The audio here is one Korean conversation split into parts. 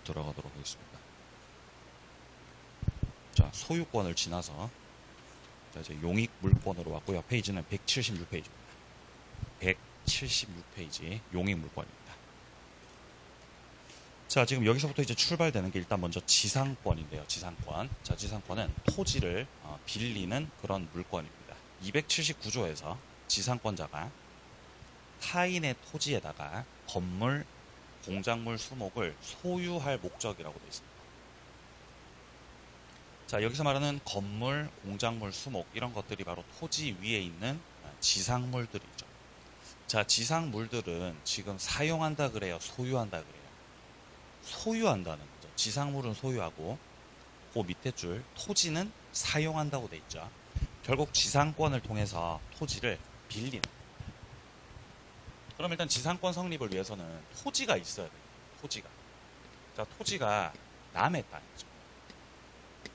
들어가도록 하겠습니다. 자, 소유권을 지나서 자, 이제 용익 물권으로 왔고요. 페이지는 176페이지입니다. 176페이지 용익 물권입니다. 자, 지금 여기서부터 이제 출발되는 게 일단 먼저 지상권인데요. 지상권. 자, 지상권은 토지를 빌리는 그런 물권입니다. 279조에서 지상권자가 타인의 토지에다가 건물, 공작물, 수목을 소유할 목적이라고 되어 있습니다. 자, 여기서 말하는 건물, 공작물, 수목 이런 것들이 바로 토지 위에 있는 지상물들이죠. 자, 지상물들은 지금 사용한다 그래요? 소유한다 그래요? 소유한다는 거죠. 지상물은 소유하고 그 밑에 줄 토지는 사용한다고 돼 있죠. 결국 지상권을 통해서 토지를 빌리는. 그럼 일단 지상권 성립을 위해서는 토지가 있어야 돼요. 토지가. 자, 토지가 남의 땅이죠.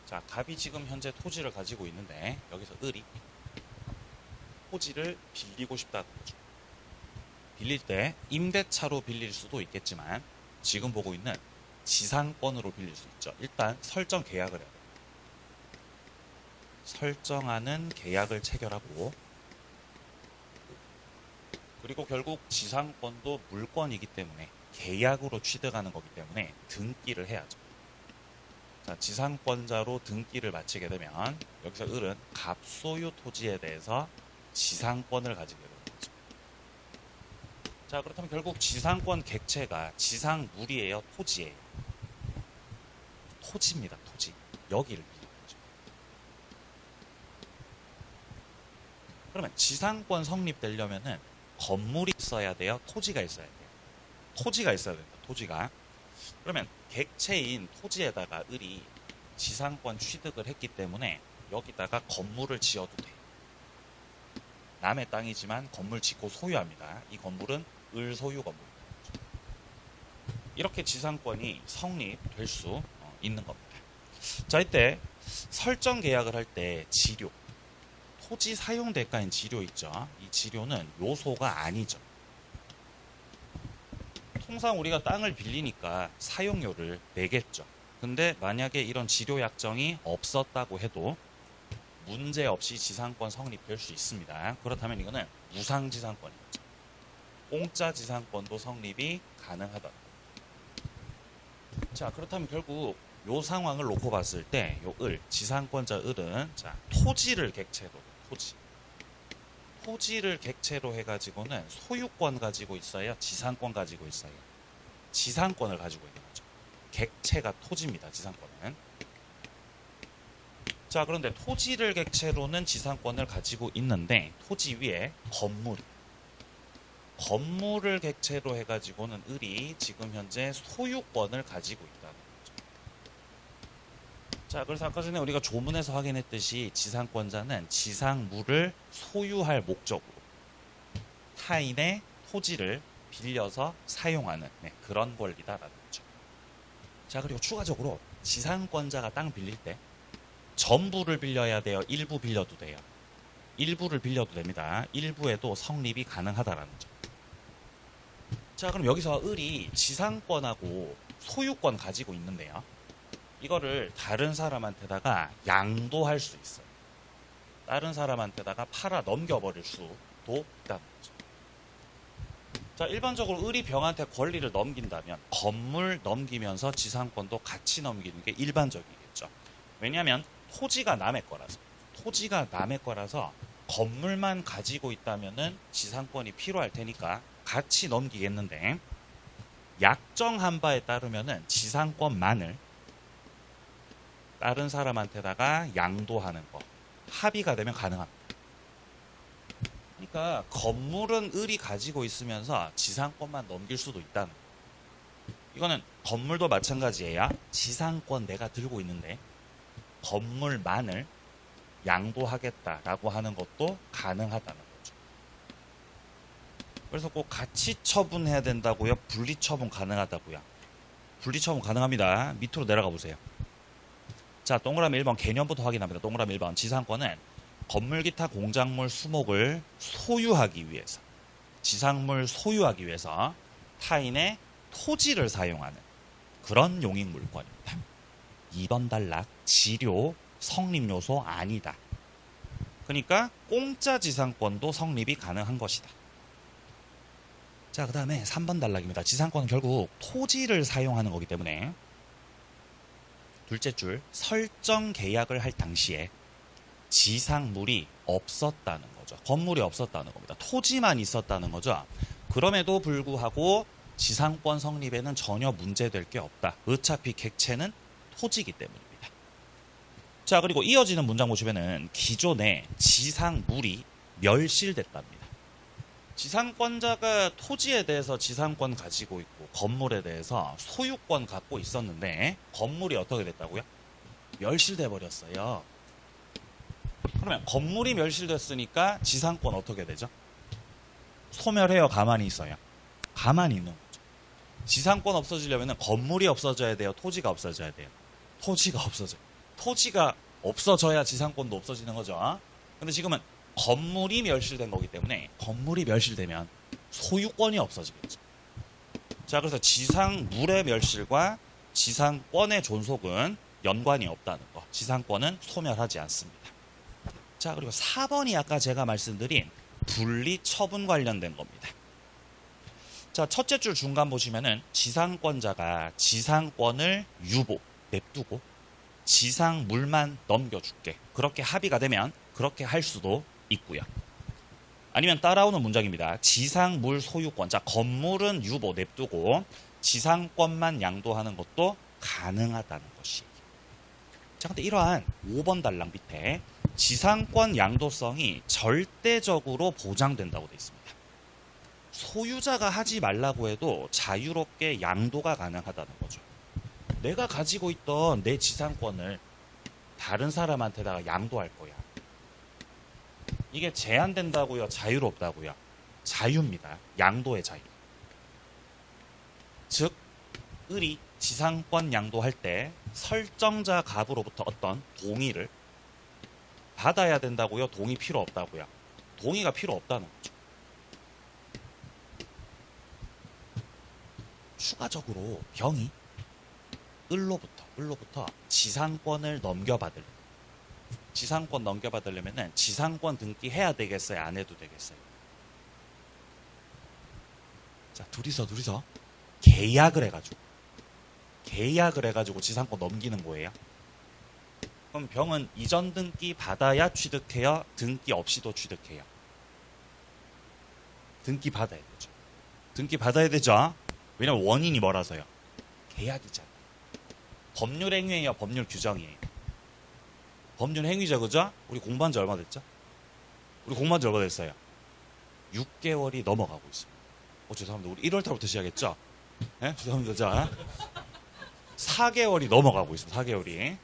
자, 갑이 지금 현재 토지를 가지고 있는데 여기서 을이 토지를 빌리고 싶다는 거죠. 빌릴 때 임대차로 빌릴 수도 있겠지만 지금 보고 있는 지상권으로 빌릴 수 있죠. 일단 설정 계약을 해야 돼요. 설정하는 계약을 체결하고 그리고 결국 지상권도 물권이기 때문에 계약으로 취득하는 거기 때문에 등기를 해야죠. 자, 지상권자로 등기를 마치게 되면 여기서 을은 갑소유 토지에 대해서 지상권을 가지게 됩니다. 자, 그렇다면 결국 지상권 객체가 지상물이에요? 토지예요? 토지입니다. 토지. 여기를 빌리는 거죠. 그러면 지상권 성립되려면은 건물이 있어야 돼요? 토지가 있어야 돼요? 토지가 있어야 된다. 토지가. 그러면 객체인 토지에다가 을이 지상권 취득을 했기 때문에 여기다가 건물을 지어도 돼요. 남의 땅이지만 건물 짓고 소유합니다. 이 건물은 을 소유 건물입니다. 이렇게 지상권이 성립될 수 있는 겁니다. 자, 이때 설정 계약을 할 때 지료, 토지 사용 대가인 지료 있죠. 이 지료는 요소가 아니죠. 통상 우리가 땅을 빌리니까 사용료를 내겠죠. 근데 만약에 이런 지료 약정이 없었다고 해도 문제없이 지상권 성립될 수 있습니다. 그렇다면 이거는 무상지상권이죠. 공짜 지상권도 성립이 가능하다. 자, 그렇다면 결국 요 상황을 놓고 봤을 때 요 을, 지상권자 을은 자, 토지를 객체로, 토지를 객체로 해가지고는 소유권 가지고 있어요? 지상권 가지고 있어요? 지상권을 가지고 있는 거죠. 객체가 토지입니다. 지상권은. 자, 그런데 토지를 객체로는 지상권을 가지고 있는데 토지 위에 건물을 객체로 해가지고는 을이 지금 현재 소유권을 가지고 있다는 거죠. 자, 그래서 아까 전에 우리가 조문에서 확인했듯이 지상권자는 지상물을 소유할 목적으로 타인의 토지를 빌려서 사용하는 그런 권리다라는 거죠. 자, 그리고 추가적으로 지상권자가 땅 빌릴 때 전부를 빌려야 돼요? 일부 빌려도 돼요? 일부를 빌려도 됩니다. 일부에도 성립이 가능하다라는 거죠. 자, 그럼 여기서 을이 지상권하고 소유권 가지고 있는데요. 이거를 다른 사람한테다가 양도할 수 있어요. 다른 사람한테다가 팔아 넘겨버릴 수도 있다는 거죠. 자, 일반적으로 을이 병한테 권리를 넘긴다면 건물 넘기면서 지상권도 같이 넘기는 게 일반적이겠죠. 왜냐하면 토지가 남의 거라서 건물만 가지고 있다면은 지상권이 필요할 테니까 같이 넘기겠는데 약정한 바에 따르면은 지상권만을 다른 사람한테다가 양도하는 거 합의가 되면 가능합니다. 그러니까 건물은 을이 가지고 있으면서 지상권만 넘길 수도 있다는 거예요. 이거는 건물도 마찬가지예요. 지상권 내가 들고 있는데 건물만을 양도하겠다라고 하는 것도 가능하다는 거죠. 그래서 꼭 같이 처분해야 된다고요? 분리처분 가능하다고요? 분리처분 가능합니다. 밑으로 내려가 보세요. 자, 동그라미 1번 개념부터 확인합니다. 동그라미 1번 지상권은 건물, 기타, 공작물, 수목을 소유하기 위해서 지상물 소유하기 위해서 타인의 토지를 사용하는 그런 용익 물권입니다. 2번 단락 지료 성립 요소 아니다. 그러니까 공짜 지상권도 성립이 가능한 것이다. 자, 그 다음에 3번 단락입니다. 지상권은 결국 토지를 사용하는 거기 때문에 둘째 줄 설정 계약을 할 당시에 지상물이 없었다는 거죠. 건물이 없었다는 겁니다. 토지만 있었다는 거죠. 그럼에도 불구하고 지상권 성립에는 전혀 문제될 게 없다. 어차피 객체는 토지이기 때문입니다. 자, 그리고 이어지는 문장 보시면은 기존에 지상물이 멸실됐답니다. 지상권자가 토지에 대해서 지상권 가지고 있고 건물에 대해서 소유권 갖고 있었는데 건물이 어떻게 됐다고요? 멸실돼 버렸어요. 그러면 건물이 멸실됐으니까 지상권 어떻게 되죠? 소멸해요, 가만히 있어요? 가만히 있는 거죠. 지상권 없어지려면 건물이 없어져야 돼요, 토지가 없어져야 돼요? 토지가 없어져요. 토지가 없어져야 지상권도 없어지는 거죠. 근데 지금은 건물이 멸실된 거기 때문에 건물이 멸실되면 소유권이 없어지겠죠. 자, 그래서 지상물의 멸실과 지상권의 존속은 연관이 없다는 거. 지상권은 소멸하지 않습니다. 자, 그리고 4번이 아까 제가 말씀드린 분리 처분 관련된 겁니다. 자, 첫째 줄 중간 보시면은 지상권자가 지상권을 유보, 냅두고 지상물만 넘겨줄게. 그렇게 합의가 되면 그렇게 할 수도 있고요. 아니면 따라오는 문장입니다. 지상물 소유권. 자, 건물은 유보, 냅두고 지상권만 양도하는 것도 가능하다는 것이에요. 자, 근데 이러한 5번 단락 밑에 지상권 양도성이 절대적으로 보장된다고 되어 있습니다. 소유자가 하지 말라고 해도 자유롭게 양도가 가능하다는 거죠. 내가 가지고 있던 내 지상권을 다른 사람한테다가 양도할 거야. 이게 제한된다고요? 자유롭다고요? 자유입니다. 양도의 자유. 즉, 을이 지상권 양도할 때 설정자 갑으로부터 어떤 동의를 받아야 된다고요? 동의 필요 없다고요? 동의가 필요 없다는 거죠. 추가적으로 병이 을로부터 지상권을 넘겨받을, 지상권 넘겨받으려면 지상권 등기해야 되겠어요? 안 해도 되겠어요? 자, 둘이서 계약을 해가지고 지상권 넘기는 거예요. 그럼 병은 이전 등기 받아야 취득해요? 등기 없이도 취득해요? 등기 받아야 되죠. 등기 받아야 되죠. 왜냐면 원인이 뭐라서요? 계약이잖아요. 법률 행위예요, 법률 규정이에요? 법률 행위죠, 그죠? 우리 공부한 지 얼마 됐죠? 우리 공부한 지 얼마 됐어요? 6개월이 넘어가고 있습니다. 죄송합니다. 우리 1월 달부터 시작했죠? 네? 죄송합니다. 자, 4개월이 넘어가고 있습니다. 4개월이.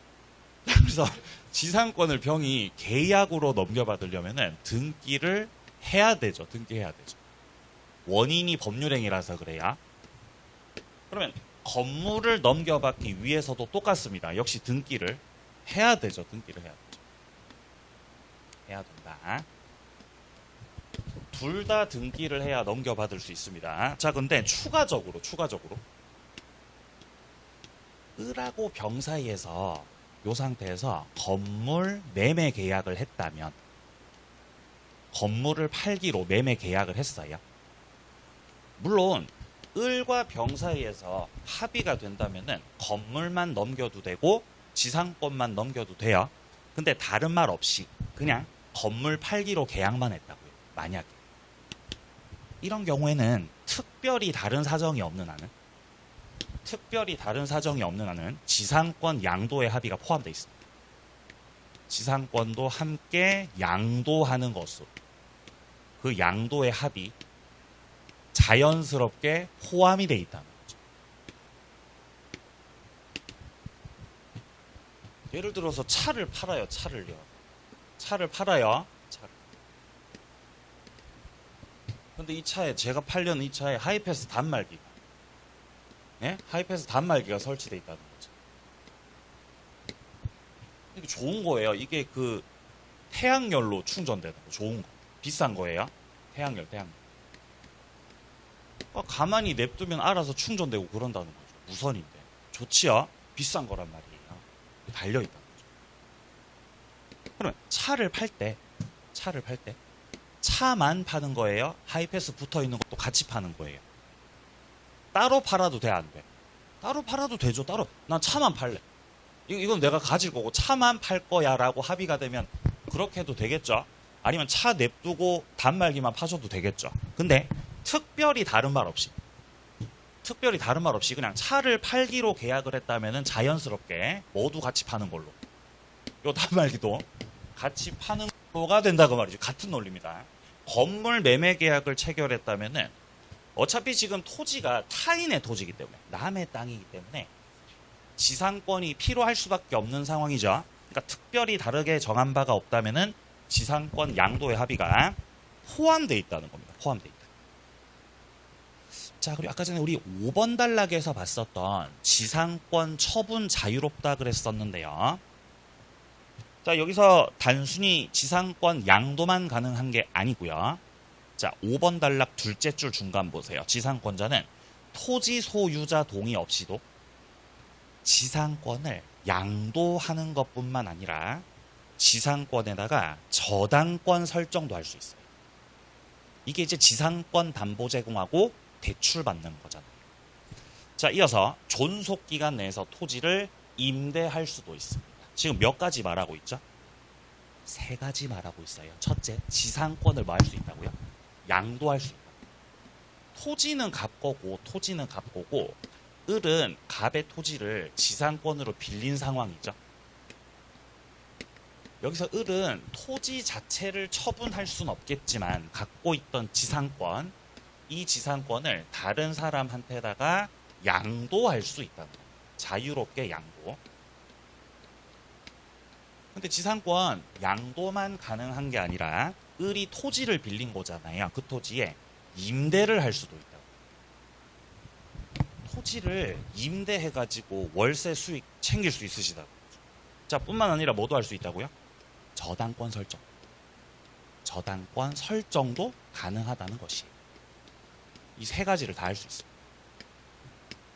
그래서 지상권을 병이 계약으로 넘겨받으려면 등기를 해야 되죠. 등기해야 되죠. 원인이 법률행위라서 그래야. 그러면 건물을 넘겨받기 위해서도 똑같습니다. 역시 등기를 해야 되죠. 등기를 해야 되죠. 해야 된다. 둘 다 등기를 해야 넘겨받을 수 있습니다. 자, 근데 추가적으로 을하고 병 사이에서 이 상태에서 건물 매매 계약을 했다면, 건물을 팔기로 매매 계약을 했어요. 물론 을과 병 사이에서 합의가 된다면은 건물만 넘겨도 되고 지상권만 넘겨도 돼요. 근데 다른 말 없이 그냥 건물 팔기로 계약만 했다고요. 만약에 이런 경우에는 특별히 다른 사정이 없는 한은 지상권 양도의 합의가 포함되어 있습니다. 지상권도 함께 양도하는 것으로 그 양도의 합의 자연스럽게 포함이 되어 있다는 거죠. 예를 들어서 차를 팔아요. 차를 팔아요. 근데 이 차에, 제가 팔려는 이 차에 하이패스 단말기가, 하이패스 단말기가 설치되어 있다는 거죠. 이게 좋은 거예요. 이게 그 태양열로 충전되는 거, 좋은 거. 비싼 거예요. 태양열. 가만히 냅두면 알아서 충전되고 그런다는 거죠. 무선인데. 좋지요. 비싼 거란 말이에요. 달려있다는 거죠. 그러면 차를 팔 때 차만 파는 거예요? 하이패스 붙어있는 것도 같이 파는 거예요? 따로 팔아도 돼, 안 돼? 따로 팔아도 되죠. 난 차만 팔래. 이건 내가 가질 거고 차만 팔 거야 라고 합의가 되면 그렇게 해도 되겠죠. 아니면 차 냅두고 단말기만 파셔도 되겠죠. 근데 특별히 다른 말 없이 그냥 차를 팔기로 계약을 했다면은 자연스럽게 모두 같이 파는 걸로, 요 단말기도 같이 파는 거가 된다고 말이죠. 같은 논리입니다. 건물 매매 계약을 체결했다면은 어차피 지금 토지가 타인의 토지이기 때문에, 남의 땅이기 때문에 지상권이 필요할 수밖에 없는 상황이죠. 그러니까 특별히 다르게 정한 바가 없다면은 지상권 양도의 합의가 포함되어 있다는 겁니다. 포함되어 있다. 자, 그리고 아까 전에 우리 5번 단락에서 봤었던 지상권 처분 자유롭다 그랬었는데요. 자, 여기서 단순히 지상권 양도만 가능한 게 아니고요. 자, 5번 단락 둘째 줄 중간 보세요. 지상권자는 토지 소유자 동의 없이도 지상권을 양도하는 것뿐만 아니라 지상권에다가 저당권 설정도 할 수 있어요. 이게 이제 지상권 담보 제공하고 대출 받는 거잖아요. 자, 이어서 존속기간 내에서 토지를 임대할 수도 있습니다. 지금 몇 가지 말하고 있죠? 3가지 말하고 있어요. 첫째, 지상권을 뭐 할 수 있다고요? 양도할 수 있다. 토지는 갑거고 을은 갑의 토지를 지상권으로 빌린 상황이죠. 여기서 을은 토지 자체를 처분할 수는 없겠지만 갖고 있던 지상권, 이 지상권을 다른 사람한테다가 양도할 수 있다는 거예요. 자유롭게 양도. 근데 지상권 양도만 가능한 게 아니라 을이 토지를 빌린 거잖아요. 그 토지에 임대를 할 수도 있다고. 토지를 임대해가지고 월세 수익 챙길 수 있으시다고. 자, 뿐만 아니라 뭐도 할 수 있다고요? 저당권 설정. 저당권 설정도 가능하다는 것이에요. 이 3가지를 다 할 수 있습니다.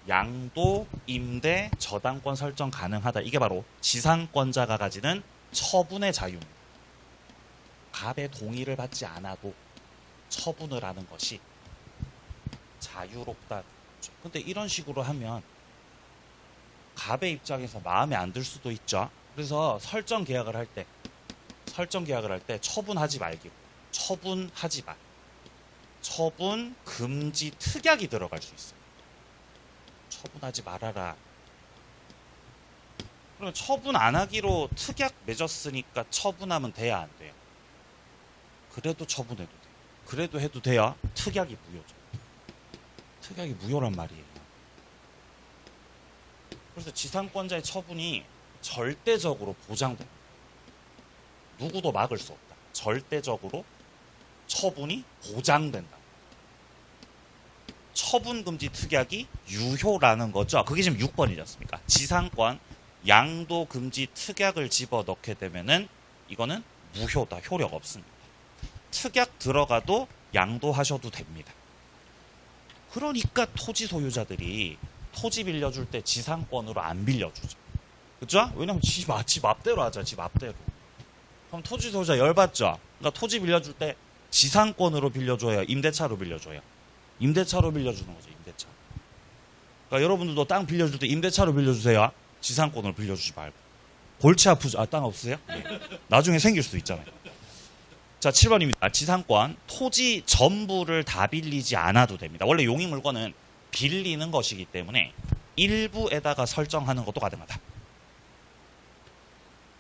양도, 임대, 저당권 설정 가능하다. 이게 바로 지상권자가 가지는 처분의 자유입니다. 갑의 동의를 받지 않아도 처분을 하는 것이 자유롭다. 근데 이런 식으로 하면 갑의 입장에서 마음에 안 들 수도 있죠. 그래서 설정 계약을 할 때 처분하지 말기로, 처분하지 말, 처분 금지 특약이 들어갈 수 있어요. 처분하지 말아라. 그러면 처분 안 하기로 특약 맺었으니까 처분하면 돼야 안 돼요? 그래도 처분해도 돼요. 그래도 해도 돼야 특약이 무효죠. 특약이 무효란 말이에요. 그래서 지상권자의 처분이 절대적으로 보장됩니다. 누구도 막을 수 없다. 절대적으로 처분이 보장된다. 처분금지 특약이 유효라는 거죠. 그게 지금 6번이지 않습니까? 지상권 양도금지 특약을 집어넣게 되면은 이거는 무효다. 효력 없습니다. 특약 들어가도 양도하셔도 됩니다. 그러니까 토지 소유자들이 토지 빌려줄 때 지상권으로 안 빌려주죠. 그죠? 왜냐면 지 맘대로 하자. 지 맘대로. 그럼 토지 소유자 열받죠? 그러니까 토지 빌려줄 때 지상권으로 빌려줘요? 임대차로 빌려줘요? 임대차로 빌려주는 거죠. 임대차. 그러니까 여러분들도 땅 빌려줄 때 임대차로 빌려주세요. 지상권으로 빌려주지 말고. 골치 아프죠? 땅 없으세요? 네. 나중에 생길 수도 있잖아요. 자, 7번입니다. 지상권, 토지 전부를 다 빌리지 않아도 됩니다. 원래 용익 물건은 빌리는 것이기 때문에 일부에다가 설정하는 것도 가능하다.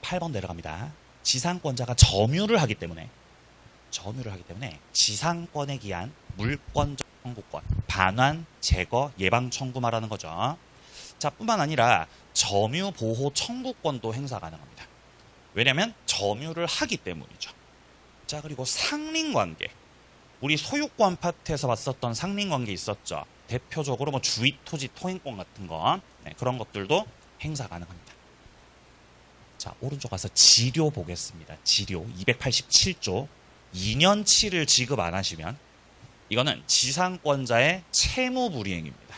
8번 내려갑니다. 지상권자가 점유를 하기 때문에 지상권에 기한 물권적 청구권, 반환, 제거, 예방 청구 말하는 거죠. 자, 뿐만 아니라 점유 보호 청구권도 행사 가능합니다. 왜냐하면 점유를 하기 때문이죠. 자, 그리고 상린관계. 우리 소유권 파트에서 봤었던 상린관계 있었죠. 대표적으로 뭐 주입토지 통행권 같은 거, 네, 그런 것들도 행사 가능합니다. 자, 오른쪽 가서 지료 보겠습니다. 지료 287조 2년치를 지급 안 하시면 이거는 지상권자의 채무불이행입니다.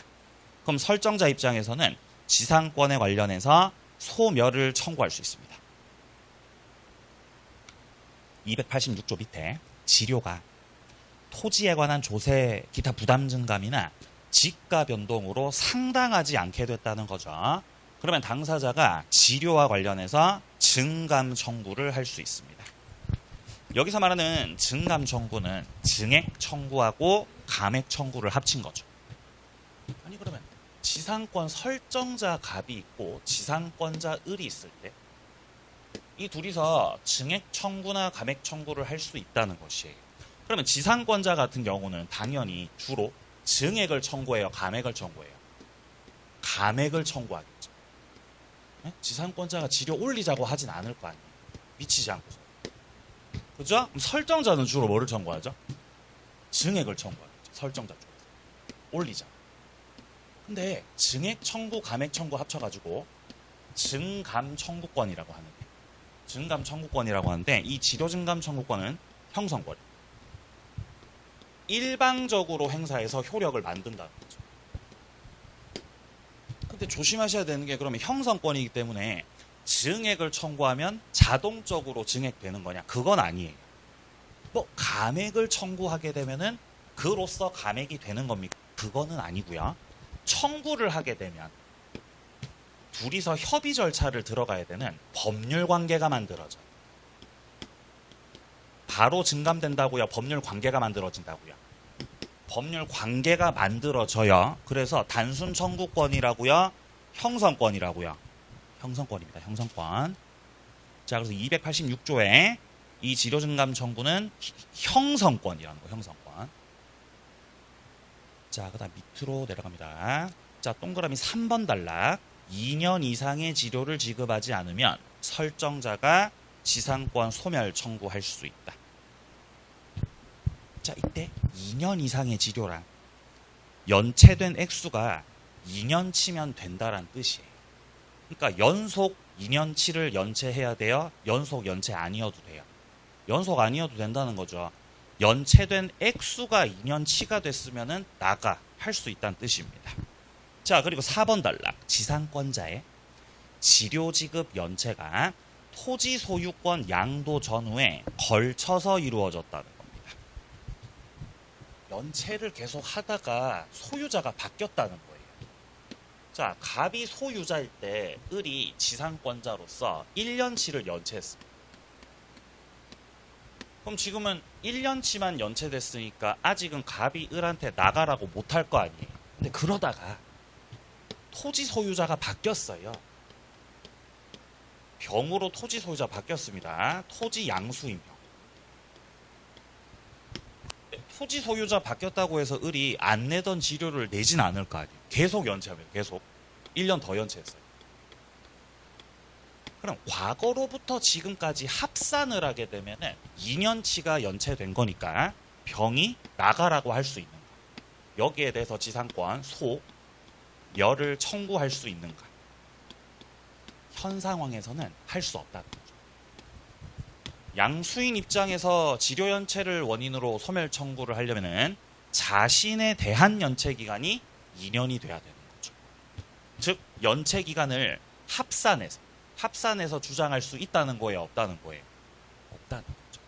그럼 설정자 입장에서는 지상권에 관련해서 소멸을 청구할 수 있습니다. 286조 밑에 지료가 토지에 관한 조세 기타 부담 증감이나 지가 변동으로 상당하지 않게 됐다는 거죠. 그러면 당사자가 지료와 관련해서 증감 청구를 할 수 있습니다. 여기서 말하는 증감 청구는 증액 청구하고 감액 청구를 합친 거죠. 아니 그러면 지상권 설정자 갑이 있고 지상권자 을이 있을 때 이 둘이서 증액 청구나 감액 청구를 할 수 있다는 것이에요. 그러면 지상권자 같은 경우는 당연히 주로 증액을 청구해요, 감액을 청구해요? 감액을 청구하겠죠. 네? 지상권자가 지료 올리자고 하진 않을 거 아니에요. 미치지 않고서. 그죠? 그럼 설정자는 주로 뭐를 청구하죠? 증액을 청구하겠죠. 설정자 쪽에서. 올리자. 근데 증액 청구, 감액 청구 합쳐가지고 증감 청구권이라고 하는데 증감 청구권이라고 하는데 이 지료 증감 청구권은 형성권. 일방적으로 행사해서 효력을 만든다는 거죠. 근데 조심하셔야 되는 게 그러면 형성권이기 때문에 증액을 청구하면 자동적으로 증액되는 거냐? 그건 아니에요. 뭐 감액을 청구하게 되면은 그로써 감액이 되는 겁니까? 그거는 아니고요. 청구를 하게 되면 둘이서 협의 절차를 들어가야 되는 법률 관계가 만들어져요. 바로 증감된다고요? 법률 관계가 만들어진다고요? 법률 관계가 만들어져요. 그래서 단순 청구권이라고요? 형성권이라고요? 형성권입니다. 형성권. 자, 그래서 286조에 이 지료 증감 청구는 형성권이라는 거, 형성권. 자, 그다음 밑으로 내려갑니다. 자, 동그라미 3번 단락. 2년 이상의 지료를 지급하지 않으면 설정자가 지상권 소멸 청구할 수 있다. 자, 이때 2년 이상의 지료란 연체된 액수가 2년치면 된다란 뜻이에요. 그러니까 연속 2년치를 연체해야 돼요? 연속 연체 아니어도 돼요? 연속 아니어도 된다는 거죠. 연체된 액수가 2년치가 됐으면 나가 할 수 있다는 뜻입니다. 자, 그리고 4번 단락. 지상권자의 지료 지급 연체가 토지 소유권 양도 전후에 걸쳐서 이루어졌다는 겁니다. 연체를 계속 하다가 소유자가 바뀌었다는 거예요. 자, 갑이 소유자일 때 을이 지상권자로서 1년치를 연체했습니다. 그럼 지금은 1년치만 연체됐으니까 아직은 갑이 을한테 나가라고 못할 거 아니에요. 근데 그러다가 토지 소유자가 바뀌었어요. 병으로 토지 소유자 바뀌었습니다. 토지 양수인 병. 토지 소유자 바뀌었다고 해서 을이 안 내던 지료를 내진 않을 거 아니에요. 계속 연체하면 계속 1년 더 연체했어요. 그럼 과거로부터 지금까지 합산을 하게 되면은 2년치가 연체된 거니까 병이 나가라고 할 수 있는가? 여기에 대해서 지상권 소멸을 청구할 수 있는가? 현 상황에서는 할 수 없다는 거죠. 양수인 입장에서 지료 연체를 원인으로 소멸 청구를 하려면은 자신에 대한 연체 기간이 2년이 돼야 되는 거죠. 즉 연체 기간을 합산해서 주장할 수 있다는 거예요, 없다는 거예요? 없다는 거죠.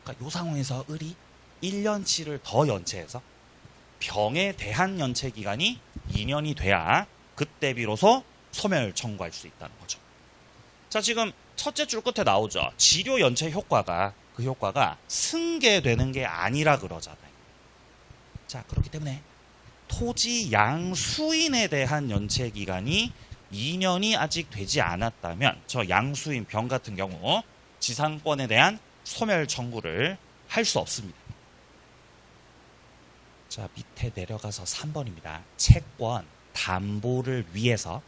그러니까 이 상황에서 을이 1년치를 더 연체해서 병에 대한 연체 기간이 2년이 돼야 그때 비로소 소멸 청구할 수 있다는 거죠. 자, 지금 첫째 줄 끝에 나오죠. 지료 연체 효과가 그 효과가 승계되는 게 아니라 그러잖아요. 자, 그렇기 때문에 토지 양수인에 대한 연체 기간이 2년이 아직 되지 않았다면 저 양수인 병 같은 경우 지상권에 대한 소멸 청구를 할 수 없습니다. 자, 밑에 내려가서 3번입니다. 채권 담보를 위해서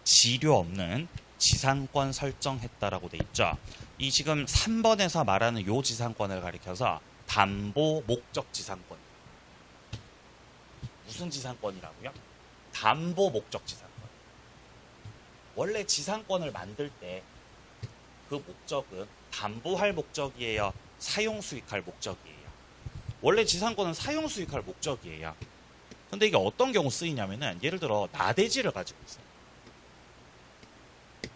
지료 없는 지상권 설정했다라고 돼 있죠. 이 지금 3번에서 말하는 요 지상권을 가리켜서 담보 목적 지상권. 무슨 지상권이라고요? 담보 목적 지상권. 원래 지상권을 만들 때 그 목적은 담보할 목적이에요? 사용 수익할 목적이에요? 원래 지상권은 사용 수익할 목적이에요. 근데 이게 어떤 경우 쓰이냐면은 예를 들어 나대지를 가지고 있어요.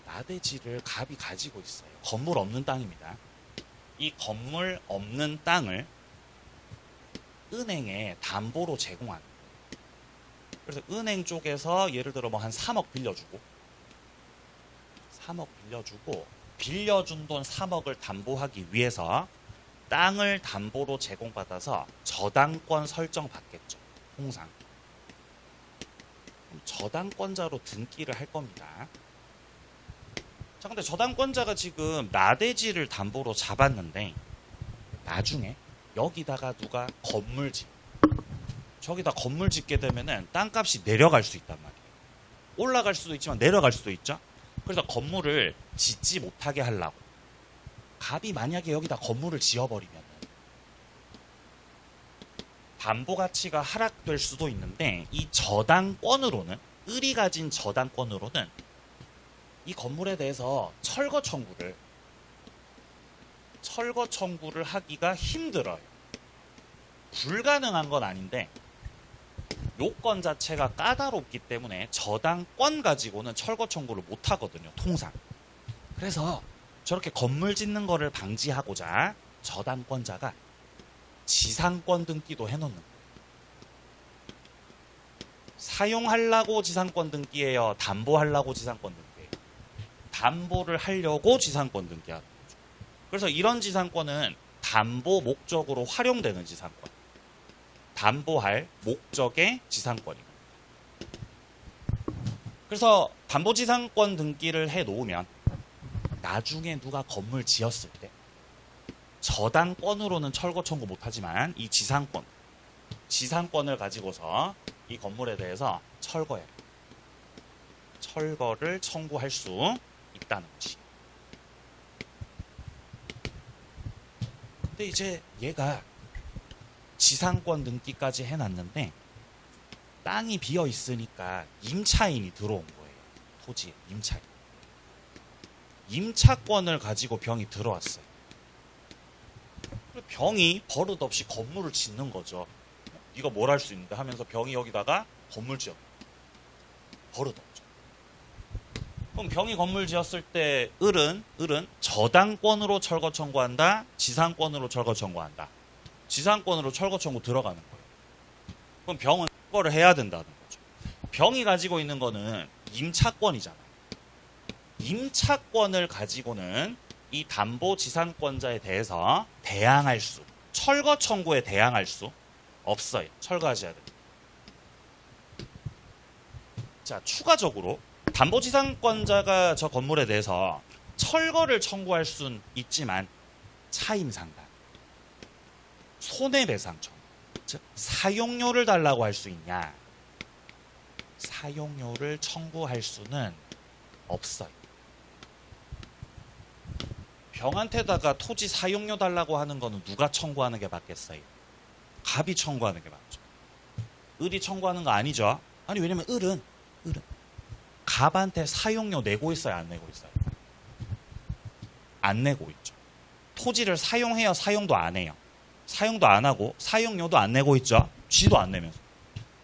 나대지를 갑이 가지고 있어요. 건물 없는 땅입니다. 이 건물 없는 땅을 은행에 담보로 제공하는 거예요. 그래서 은행 쪽에서 예를 들어 뭐 한 3억 빌려주고 3억 빌려주고 빌려준 돈 3억을 담보하기 위해서 땅을 담보로 제공받아서 저당권 설정 받겠죠. 통상. 그럼 저당권자로 등기를 할 겁니다. 자, 근데 저당권자가 지금 나대지를 담보로 잡았는데 나중에 여기다가 누가 건물 짓 저기다 건물 짓게 되면은 땅값이 내려갈 수 있단 말이에요. 올라갈 수도 있지만 내려갈 수도 있죠. 그래서 건물을 짓지 못하게 하려고 갑이 만약에 여기다 건물을 지어버리면 담보 가치가 하락될 수도 있는데 이 저당권으로는 을이 가진 저당권으로는 이 건물에 대해서 철거 청구를 하기가 힘들어요. 불가능한 건 아닌데 요건 자체가 까다롭기 때문에 저당권 가지고는 철거 청구를 못 하거든요. 통상. 그래서 저렇게 건물 짓는 거를 방지하고자 저당권자가 지상권 등기도 해놓는 거예요. 사용하려고 지상권 등기예요? 담보하려고 지상권 등기예요? 담보를 하려고 지상권 등기하는 거죠. 그래서 이런 지상권은 담보 목적으로 활용되는 지상권. 담보할 목적의 지상권이고. 그래서 담보지상권 등기를 해놓으면 나중에 누가 건물 지었을 때 저당권으로는 철거 청구 못하지만 이 지상권을 가지고서 이 건물에 대해서 철거를 청구할 수 있다는 것이. 근데 이제 얘가 지상권 등기까지 해놨는데 땅이 비어 있으니까 임차인이 들어온 거예요. 토지에 임차인. 임차권을 가지고 병이 들어왔어요. 병이 버릇없이 건물을 짓는 거죠. 이거 뭘 할 수 있는데 하면서 병이 여기다가 건물 지었. 버릇없죠. 그럼 병이 건물 지었을 때 을은 저당권으로 철거 청구한다. 지상권으로 철거 청구한다. 지상권으로 철거 청구 들어가는 거예요. 그럼 병은 그거를 해야 된다는 거죠. 병이 가지고 있는 거는 임차권이잖아요. 임차권을 가지고는 이 담보 지상권자에 대해서 철거 청구에 대항할 수 없어요. 철거하셔야 됩니다. 자, 추가적으로 담보 지상권자가 저 건물에 대해서 철거를 청구할 수는 있지만 차임상각, 손해배상 청구, 즉 사용료를 달라고 할 수 있냐? 사용료를 청구할 수는 없어요. 병한테다가 토지 사용료 달라고 하는 거는 누가 청구하는 게 맞겠어요? 갑이 청구하는 게 맞죠. 을이 청구하는 거 아니죠. 아니, 왜냐면 을은 갑한테 사용료 내고 있어요, 안 내고 있어요? 안 내고 있죠. 토지를 사용해요, 사용도 안 해요? 사용도 안 하고 사용료도 안 내고 있죠. 쥐도 안 내면서.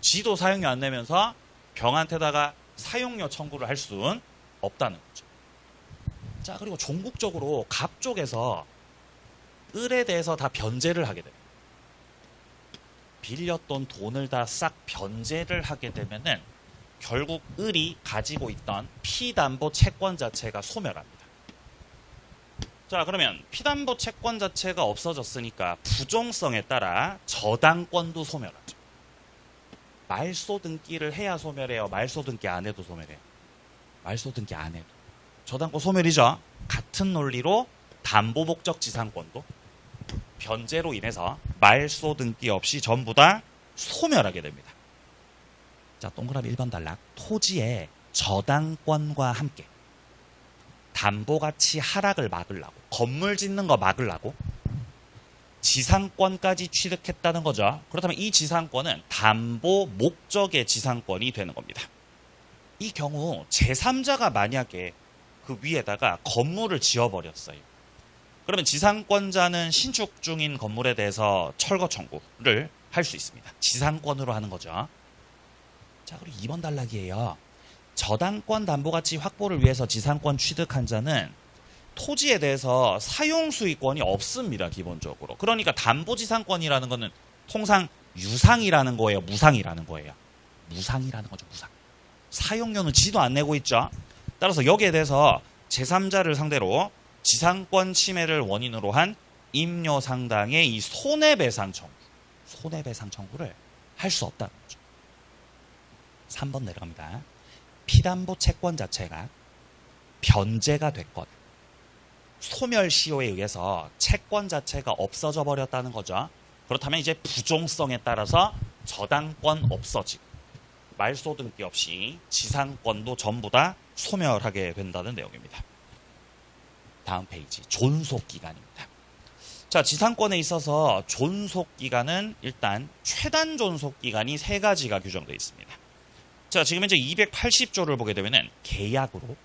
쥐도 사용료 안 내면서 병한테다가 사용료 청구를 할 수는 없다는 거죠. 자, 그리고 종국적으로 갑 쪽에서 을에 대해서 다 변제를 하게 됩니다. 빌렸던 돈을 다 싹 변제를 하게 되면은 결국 을이 가지고 있던 피담보 채권 자체가 소멸합니다. 자, 그러면 피담보 채권 자체가 없어졌으니까 부종성에 따라 저당권도 소멸하죠. 말소 등기를 해야 소멸해요? 말소 등기 안 해도 소멸해요? 말소 등기 안 해도. 저당권 소멸이죠. 같은 논리로 담보 목적 지상권도 변제로 인해서 말소 등기 없이 전부 다 소멸하게 됩니다. 자, 동그라미 1번 단락. 토지의 저당권과 함께 담보 가치 하락을 막으려고, 건물 짓는 거 막으려고 지상권까지 취득했다는 거죠. 그렇다면 이 지상권은 담보 목적의 지상권이 되는 겁니다. 이 경우 제3자가 만약에 그 위에다가 건물을 지어버렸어요. 그러면 지상권자는 신축 중인 건물에 대해서 철거 청구를 할 수 있습니다. 지상권으로 하는 거죠. 자, 그리고 2번 단락이에요. 저당권 담보가치 확보를 위해서 지상권 취득한 자는 토지에 대해서 사용수익권이 없습니다. 기본적으로. 그러니까 담보지상권이라는 거는 통상 유상이라는 거예요. 무상이라는 거예요. 무상이라는 거죠. 무상. 사용료는 지도 안 내고 있죠. 따라서 여기에 대해서 제3자를 상대로 지상권 침해를 원인으로 한 임료상당의 이 손해배상 청구를 할 수 없다는 거죠. 3번 내려갑니다. 피담보 채권 자체가 변제가 됐거나 소멸시효에 의해서 채권 자체가 없어져 버렸다는 거죠. 그렇다면 이제 부종성에 따라서 저당권 없어지고 말소등기 없이 지상권도 전부 다 소멸하게 된다는 내용입니다. 다음 페이지 존속기간입니다. 자, 지상권에 있어서 존속기간은 일단 최단 존속기간이 3가지가 규정되어 있습니다. 자, 지금 현재 280조를 보게 되면은 계약으로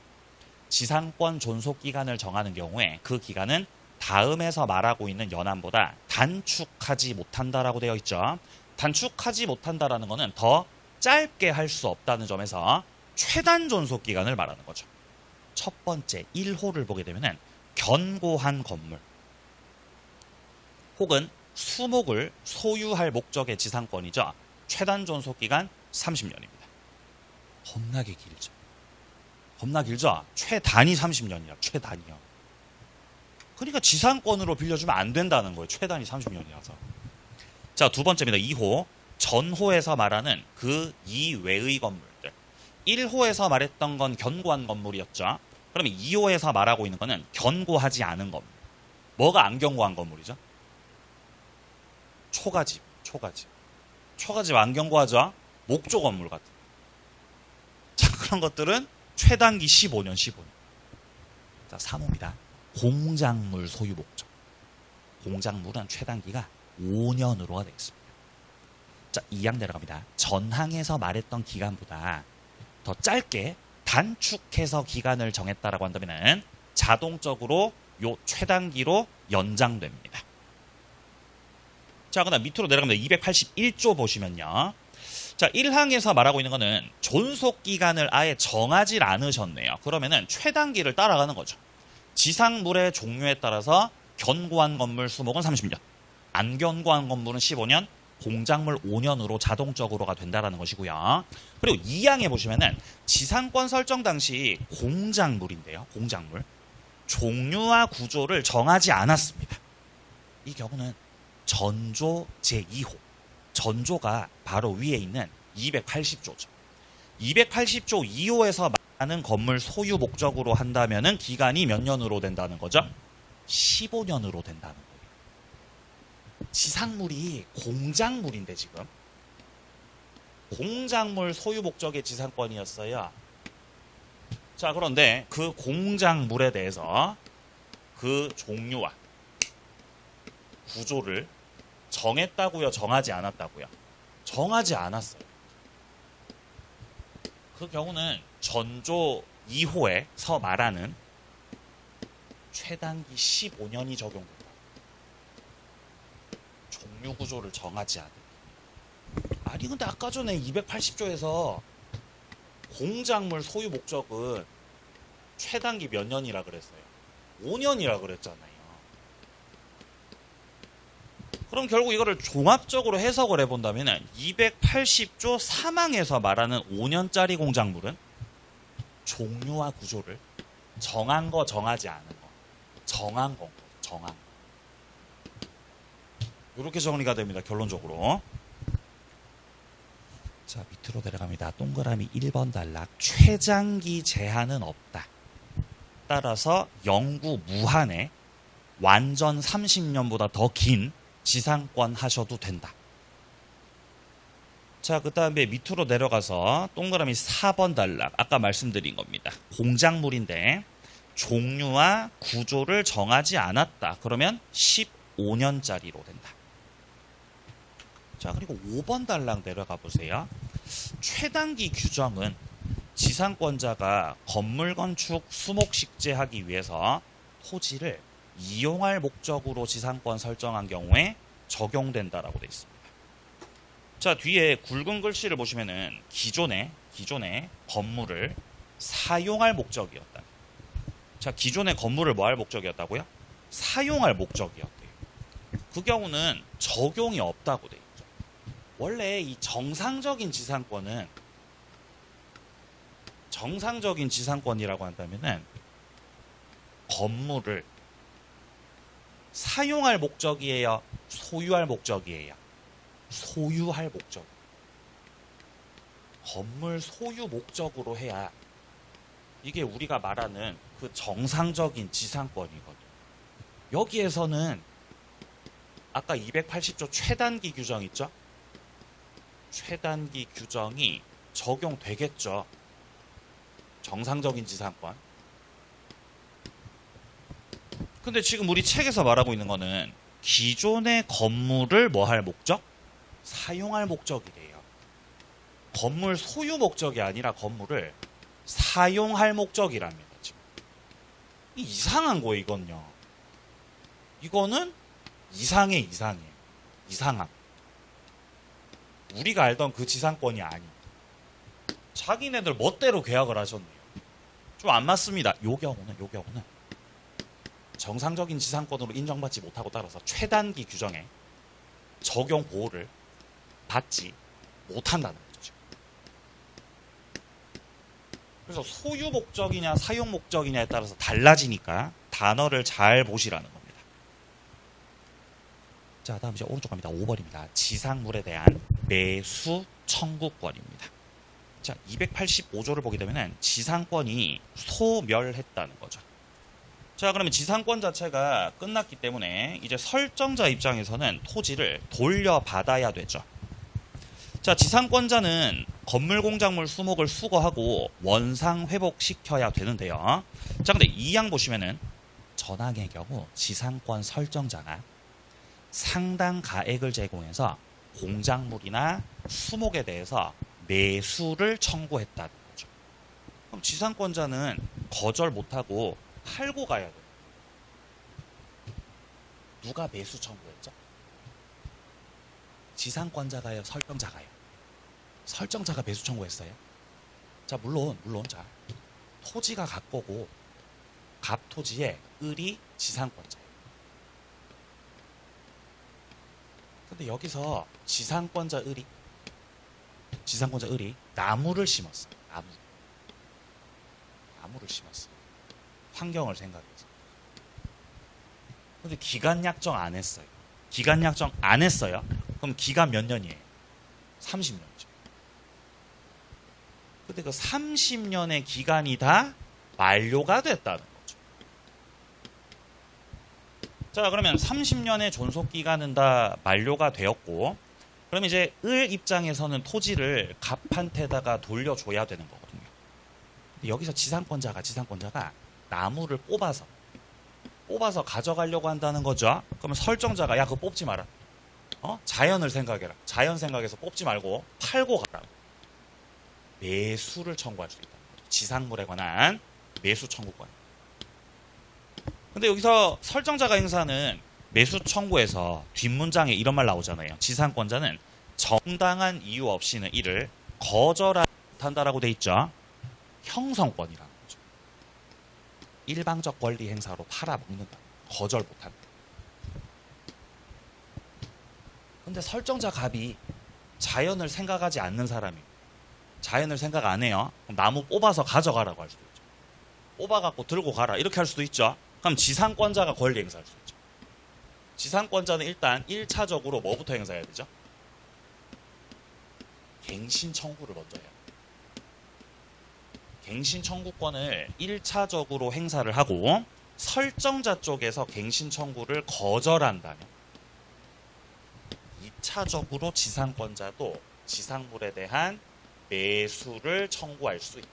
지상권 존속기간을 정하는 경우에 그 기간은 다음에서 말하고 있는 연한보다 단축하지 못한다라고 되어 있죠. 단축하지 못한다라는 것은 더 짧게 할 수 없다는 점에서 최단 존속기간을 말하는 거죠. 첫 번째 1호를 보게 되면은 견고한 건물 혹은 수목을 소유할 목적의 지상권이죠. 최단 존속기간 30년입니다. 겁나게 길죠. 겁나 길죠? 최단이 30년이야. 최단이요. 그러니까 지상권으로 빌려주면 안 된다는 거예요. 최단이 30년이라서. 자, 두 번째입니다. 2호. 전호에서 말하는 그 이외의 건물들. 1호에서 말했던 건 견고한 건물이었죠. 그러면 2호에서 말하고 있는 거는 견고하지 않은 건물. 뭐가 안 견고한 건물이죠? 초가집. 초가집 안 견고하죠? 목조 건물 같은. 자, 그런 것들은 최단기 15년. 자, 3호입니다. 공작물 소유 목적. 공작물은 최단기가 5년으로가 되어 있습니다. 자, 2항 내려갑니다. 전항에서 말했던 기간보다 더 짧게 단축해서 기간을 정했다라고 한다면 자동적으로 요 최단기로 연장됩니다. 자, 그다음 밑으로 내려갑니다. 281조 보시면요. 자, 1항에서 말하고 있는 거는 존속기간을 아예 정하지 않으셨네요. 그러면은 최단기를 따라가는 거죠. 지상물의 종류에 따라서 견고한 건물 수목은 30년, 안 견고한 건물은 15년, 공작물 5년으로 자동적으로가 된다라는 것이고요. 그리고 2항에 보시면은 지상권 설정 당시 공작물인데요. 공작물. 종류와 구조를 정하지 않았습니다. 이 경우는 전조 제2호. 전조가 바로 위에 있는 280조죠. 280조 2호에서 말하는 건물 소유 목적으로 한다면은 기간이 몇 년으로 된다는 거죠? 15년으로 된다는 거예요. 지상물이 공작물인데 지금 공작물 소유 목적의 지상권이었어요. 자, 그런데 그 공작물에 대해서 그 종류와 구조를 정했다고요? 정하지 않았다고요? 정하지 않았어요. 그 경우는 전조 2호에서 말하는 최단기 15년이 적용된다. 종류 구조를 정하지 않은. 아니 근데 아까 전에 280조에서 공작물 소유 목적은 최단기 몇 년이라 그랬어요? 5년이라 그랬잖아요. 그럼 결국 이거를 종합적으로 해석을 해본다면 280조 3항에서 말하는 5년짜리 공작물은 종류와 구조를 정한 거 정하지 않은 거 정한 거 정한 거 이렇게 정리가 됩니다. 결론적으로. 자, 밑으로 내려갑니다. 동그라미 1번 단락. 최장기 제한은 없다. 따라서 영구 무한의 완전 30년보다 더 긴 지상권 하셔도 된다. 자, 그 다음에 밑으로 내려가서 동그라미 4번 단락. 아까 말씀드린 겁니다. 공작물인데 종류와 구조를 정하지 않았다. 그러면 15년짜리로 된다. 자, 그리고 5번 단락 내려가 보세요. 최단기 규정은 지상권자가 건물 건축 수목식재하기 위해서 토지를 이용할 목적으로 지상권 설정한 경우에 적용된다라고 되어 있습니다. 자, 뒤에 굵은 글씨를 보시면은 기존의 건물을 사용할 목적이었다. 자, 기존의 건물을 뭐 할 목적이었다고요? 사용할 목적이었대요. 그 경우는 적용이 없다고 돼 있죠. 원래 이 정상적인 지상권이라고 한다면은 건물을 사용할 목적이에요? 소유할 목적이에요? 소유할 목적. 건물 소유 목적으로 해야 이게 우리가 말하는 그 정상적인 지상권이거든요. 여기에서는 아까 280조 최단기 규정 있죠? 최단기 규정이 적용되겠죠. 정상적인 지상권. 근데 지금 우리 책에서 말하고 있는 거는 기존의 건물을 뭐 할 목적? 사용할 목적이래요. 건물 소유 목적이 아니라 건물을 사용할 목적이랍니다. 지금. 이상한 거예요, 이건요. 이거는 이상해. 이상함. 우리가 알던 그 지상권이 아니. 자기네들 멋대로 계약을 하셨네요. 좀 안 맞습니다. 요 경우는 정상적인 지상권으로 인정받지 못하고 따라서 최단기 규정에 적용 보호를 받지 못한다는 거죠. 그래서 소유 목적이냐 사용 목적이냐에 따라서 달라지니까 단어를 잘 보시라는 겁니다. 자, 다음 이제 오른쪽 갑니다. 5번입니다. 지상물에 대한 매수 청구권입니다. 자, 285조를 보게 되면 지상권이 소멸했다는 거죠. 자, 그러면 지상권 자체가 끝났기 때문에 이제 설정자 입장에서는 토지를 돌려받아야 되죠. 자, 지상권자는 건물 공작물 수목을 수거하고 원상 회복시켜야 되는데요. 자, 근데 이 항 보시면은 전항의 경우 지상권 설정자가 상당 가액을 제공해서 공작물이나 수목에 대해서 매수를 청구했다는 거죠. 그럼 지상권자는 거절 못하고 팔고 가야 돼요. 누가 매수 청구했죠? 지상권자가요, 설정자가요? 설정자가 매수 청구했어요. 자, 물론 자, 토지가 갑거고 갑토지의 을이 지상권자예요. 근데 여기서 지상권자 을이 나무를 심었어요. 나무를 심었어요. 환경을 생각해서. 근데 기간 약정 안 했어요. 그럼 기간 몇 년이에요? 30년이죠. 근데 그 30년의 기간이 다 만료가 됐다는 거죠. 자, 그러면 30년의 존속 기간은 다 만료가 되었고, 그럼 이제 을 입장에서는 토지를 갑한테다가 돌려줘야 되는 거거든요. 근데 여기서 지상권자가 나무를 뽑아서 가져가려고 한다는 거죠. 그러면 설정자가 야, 그거 뽑지 마라. 자연을 생각해라. 자연 생각해서 뽑지 말고 팔고 가라. 매수를 청구할 수 있다는 거죠. 지상물에 관한 매수 청구권. 근데 여기서 설정자가 행사하는 매수 청구에서 뒷문장에 이런 말 나오잖아요. 지상권자는 정당한 이유 없이는 이를 거절한다라고 돼 있죠. 형성권이라는 거죠. 일방적 권리 행사로 팔아먹는다. 거절 못한다. 근데 설정자 갑이 자연을 생각하지 않는 사람이 자연을 생각 안 해요. 그럼 나무 뽑아서 가져가라고 할 수도 있죠. 뽑아갖고 들고 가라 이렇게 할 수도 있죠. 그럼 지상권자가 권리 행사할 수 있죠. 지상권자는 일단 1차적으로 뭐부터 행사해야 되죠? 갱신 청구를 먼저 해야 돼요. 갱신 청구권을 1차적으로 행사를 하고 설정자 쪽에서 갱신 청구를 거절한다면 2차적으로 지상권자도 지상물에 대한 매수를 청구할 수 있다.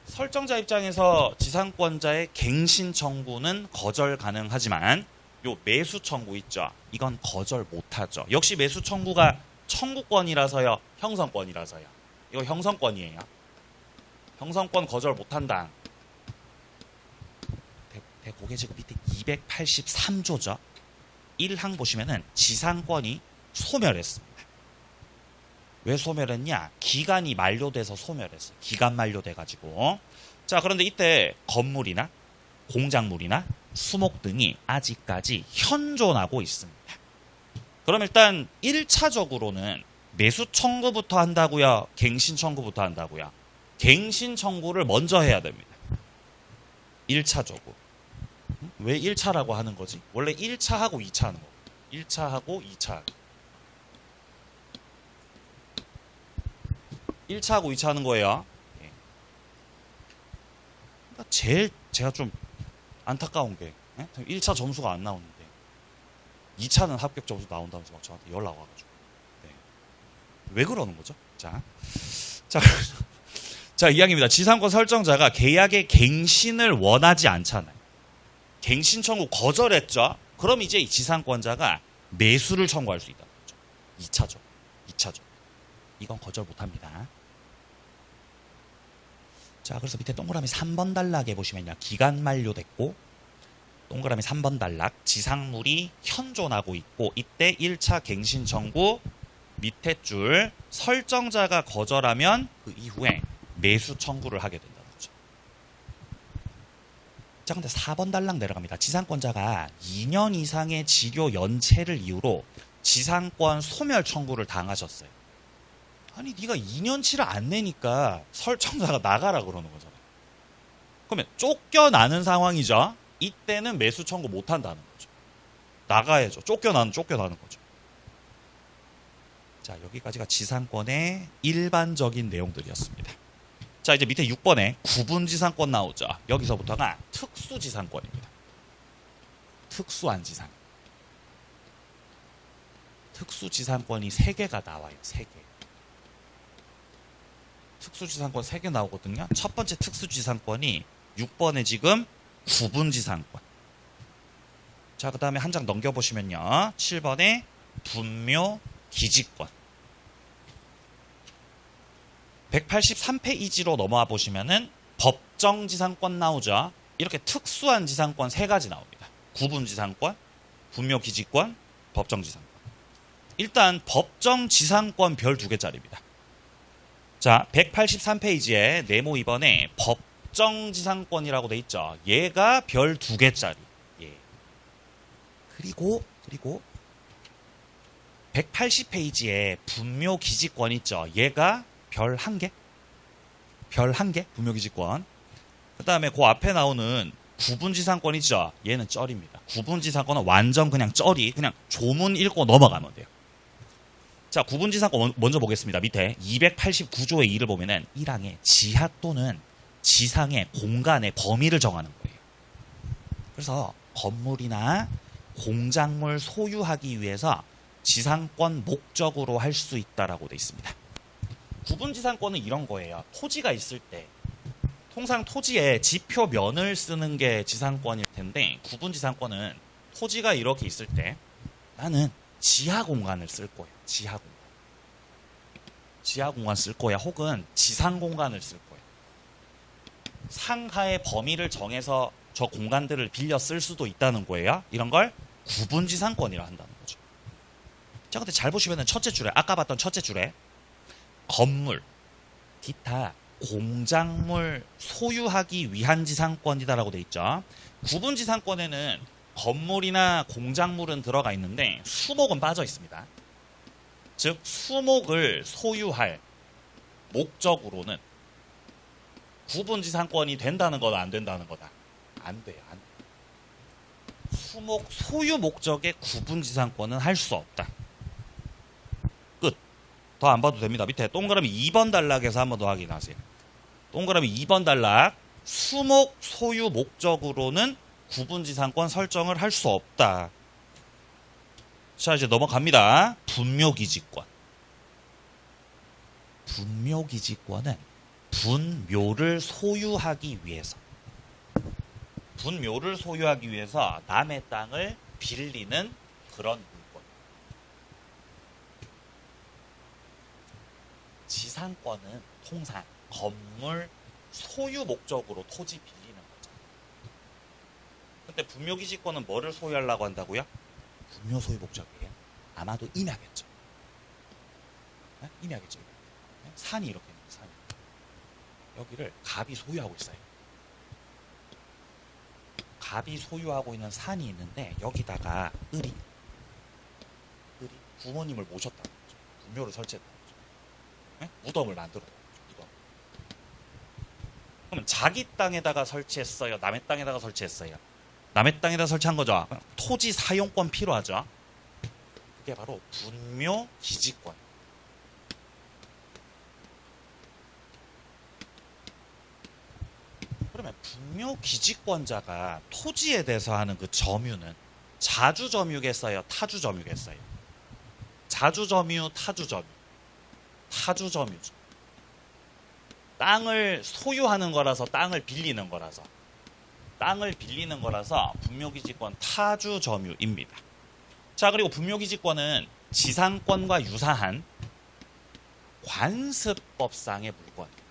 설정자 입장에서 지상권자의 갱신 청구는 거절 가능하지만 요 매수 청구 있죠. 이건 거절 못하죠. 역시 매수 청구가 청구권이라서요. 형성권이라서요. 이거 형성권이에요. 형성권 거절 못한다. 대고개 지금 밑에 283조죠. 1항 보시면은 지상권이 소멸했습니다. 왜 소멸했냐? 기간이 만료돼서 소멸했어요. 기간 만료돼가지고. 자, 그런데 이때 건물이나 공작물이나 수목 등이 아직까지 현존하고 있습니다. 그럼 일단 1차적으로는 매수 청구부터 한다고요? 갱신 청구부터 한다고요? 갱신 청구를 먼저 해야 됩니다. 1차적으로. 왜 1차라고 하는 거지? 원래 1차하고 2차 하는 거. 1차하고 2차. 1차하고 2차 하는 거예요. 제일 제가 좀 안타까운 게 1차 점수가 안 나오는데 2차는 합격 점수 나온다면서 막 저한테 연락 와가지고 왜 그러는 거죠? 자, 이야기입니다. 지상권 설정자가 계약의 갱신을 원하지 않잖아요. 갱신 청구 거절했죠? 그럼 이제 이 지상권자가 매수를 청구할 수 있다는 거죠. 2차죠. 이건 거절 못합니다. 자, 그래서 밑에 동그라미 3번 단락에 보시면요. 기간 만료됐고 동그라미 3번 단락 지상물이 현존하고 있고 이때 1차 갱신 청구 밑에 줄 설정자가 거절하면 그 이후에 매수 청구를 하게 된다는 거죠. 자, 근데 4번 단락 내려갑니다. 지상권자가 2년 이상의 지교 연체를 이유로 지상권 소멸 청구를 당하셨어요. 아니, 네가 2년치를 안 내니까 설정자가 나가라 그러는 거잖아요. 그러면 쫓겨나는 상황이죠. 이때는 매수 청구 못 한다는 거죠. 나가야죠. 쫓겨나는 거죠. 자, 여기까지가 지상권의 일반적인 내용들이었습니다. 자, 이제 밑에 6번에 구분지상권 나오죠. 여기서부터가 특수지상권입니다. 특수한 지상. 특수지상권이 3개가 나와요. 3개. 특수지상권 3개 나오거든요. 첫 번째 특수지상권이 6번에 지금 구분지상권. 자, 그 다음에 한 장 넘겨보시면요. 7번에 분묘기지권. 183페이지로 넘어와 보시면은 법정지상권 나오죠. 이렇게 특수한 지상권 3가지 나옵니다. 구분지상권, 분묘기지권, 법정지상권. 일단 법정지상권 별 2개짜리입니다. 자, 183페이지에 네모 2번에 법정지상권이라고 돼 있죠. 얘가 별 2개짜리. 예. 그리고 180페이지에 분묘기지권 있죠. 얘가 별 1개? 별 1개? 분묘기지권. 그 다음에 그 앞에 나오는 구분지상권 있죠. 얘는 쩔입니다. 구분지상권은 완전 그냥 쩔이, 그냥 조문 읽고 넘어가면 돼요. 자, 구분지상권 먼저 보겠습니다. 밑에 289조의 2를 보면은 1항에 지하 또는 지상의 공간의 범위를 정하는 거예요. 그래서 건물이나 공작물 소유하기 위해서 지상권 목적으로 할 수 있다라고 돼 있습니다. 구분지상권은 이런 거예요. 토지가 있을 때 통상 토지에 지표면을 쓰는 게 지상권일 텐데 구분지상권은 토지가 이렇게 있을 때 나는 지하 공간을 쓸 거예요. 지하 공간 쓸 거야. 혹은 지상 공간을 쓸 거예요. 상하의 범위를 정해서 저 공간들을 빌려 쓸 수도 있다는 거예요. 이런 걸 구분지상권이라 한다는 거죠. 자, 근데 잘 보시면은 첫째 줄에 아까 봤던 첫째 줄에 건물, 기타, 공작물 소유하기 위한 지상권이다라고 돼 있죠. 구분지상권에는 건물이나 공작물은 들어가 있는데 수목은 빠져 있습니다. 즉 수목을 소유할 목적으로는 구분지상권이 된다는 거다 안 된다는 거다? 안 돼요. 안 돼요. 수목 소유 목적의 구분지상권은 할 수 없다. 끝. 더 안 봐도 됩니다. 밑에 동그라미 2번 단락에서 한 번 더 확인하세요. 동그라미 2번 단락 수목 소유 목적으로는 구분지상권 설정을 할 수 없다. 자, 이제 넘어갑니다. 분묘기지권. 분묘기지권은 분묘를 소유하기 위해서 남의 땅을 빌리는 그런 물건. 지상권은 통상 건물 소유 목적으로 토지 빌리는 거죠. 근데 분묘기지권은 뭐를 소유하려고 한다고요? 분묘 소유 목적이에요. 아마도 임야겠죠. 네? 임야겠죠. 네? 산이 이렇게 있는 산이. 여기를 갑이 소유하고 있어요. 갑이 소유하고 있는 산이 있는데 여기다가 을이 부모님을 모셨다는 거죠. 분묘를 설치했다는 거죠. 네? 무덤을 만들었다는 거죠. 무덤. 그러면 자기 땅에다가 설치했어요? 남의 땅에다가 설치했어요? 남의 땅에다 설치한 거죠. 토지 사용권 필요하죠. 그게 바로 분묘 기지권. 그러면 분묘 기지권자가 토지에 대해서 하는 그 점유는 자주점유겠어요? 타주점유겠어요? 자주점유, 타주점유. 타주점유죠. 땅을 소유하는 거라서 땅을 빌리는 거라서 분묘기지권 타주점유입니다. 자, 그리고 분묘기지권은 지상권과 유사한 관습법상의 물권이에요.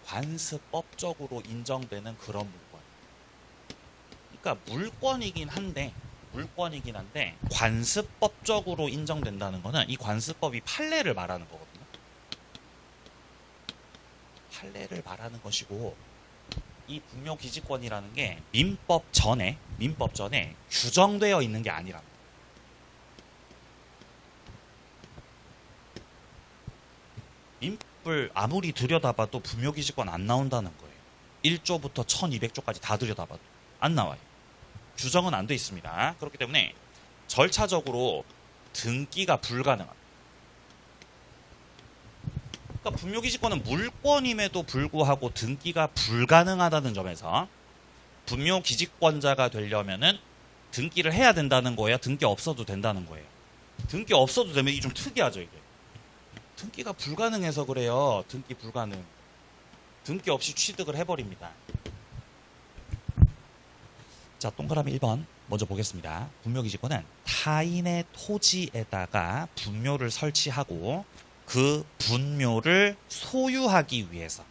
관습법적으로 인정되는 그런 물권. 그러니까 물권이긴 한데 관습법적으로 인정된다는 거는 이 관습법이 판례를 말하는 거거든요. 판례를 말하는 것이고, 이 분묘기지권이라는 게 민법 전에 규정되어 있는 게 아니랍니다. 민법을 아무리 들여다봐도 분묘기지권 안 나온다는 거예요. 1조부터 1200조까지 다 들여다봐도 안 나와요. 규정은 안 돼 있습니다. 그렇기 때문에 절차적으로 등기가 불가능합니다. 그러니까 분묘기지권은 물권임에도 불구하고 등기가 불가능하다는 점에서 분묘기지권자가 되려면은 등기를 해야 된다는 거예요? 등기 없어도 된다는 거예요? 등기 없어도 되면 이게 좀 특이하죠, 이게. 등기가 불가능해서 그래요. 등기 불가능. 등기 없이 취득을 해버립니다. 자, 동그라미 1번 먼저 보겠습니다. 분묘기지권은 타인의 토지에다가 분묘를 설치하고 그 분묘를 소유하기 위해서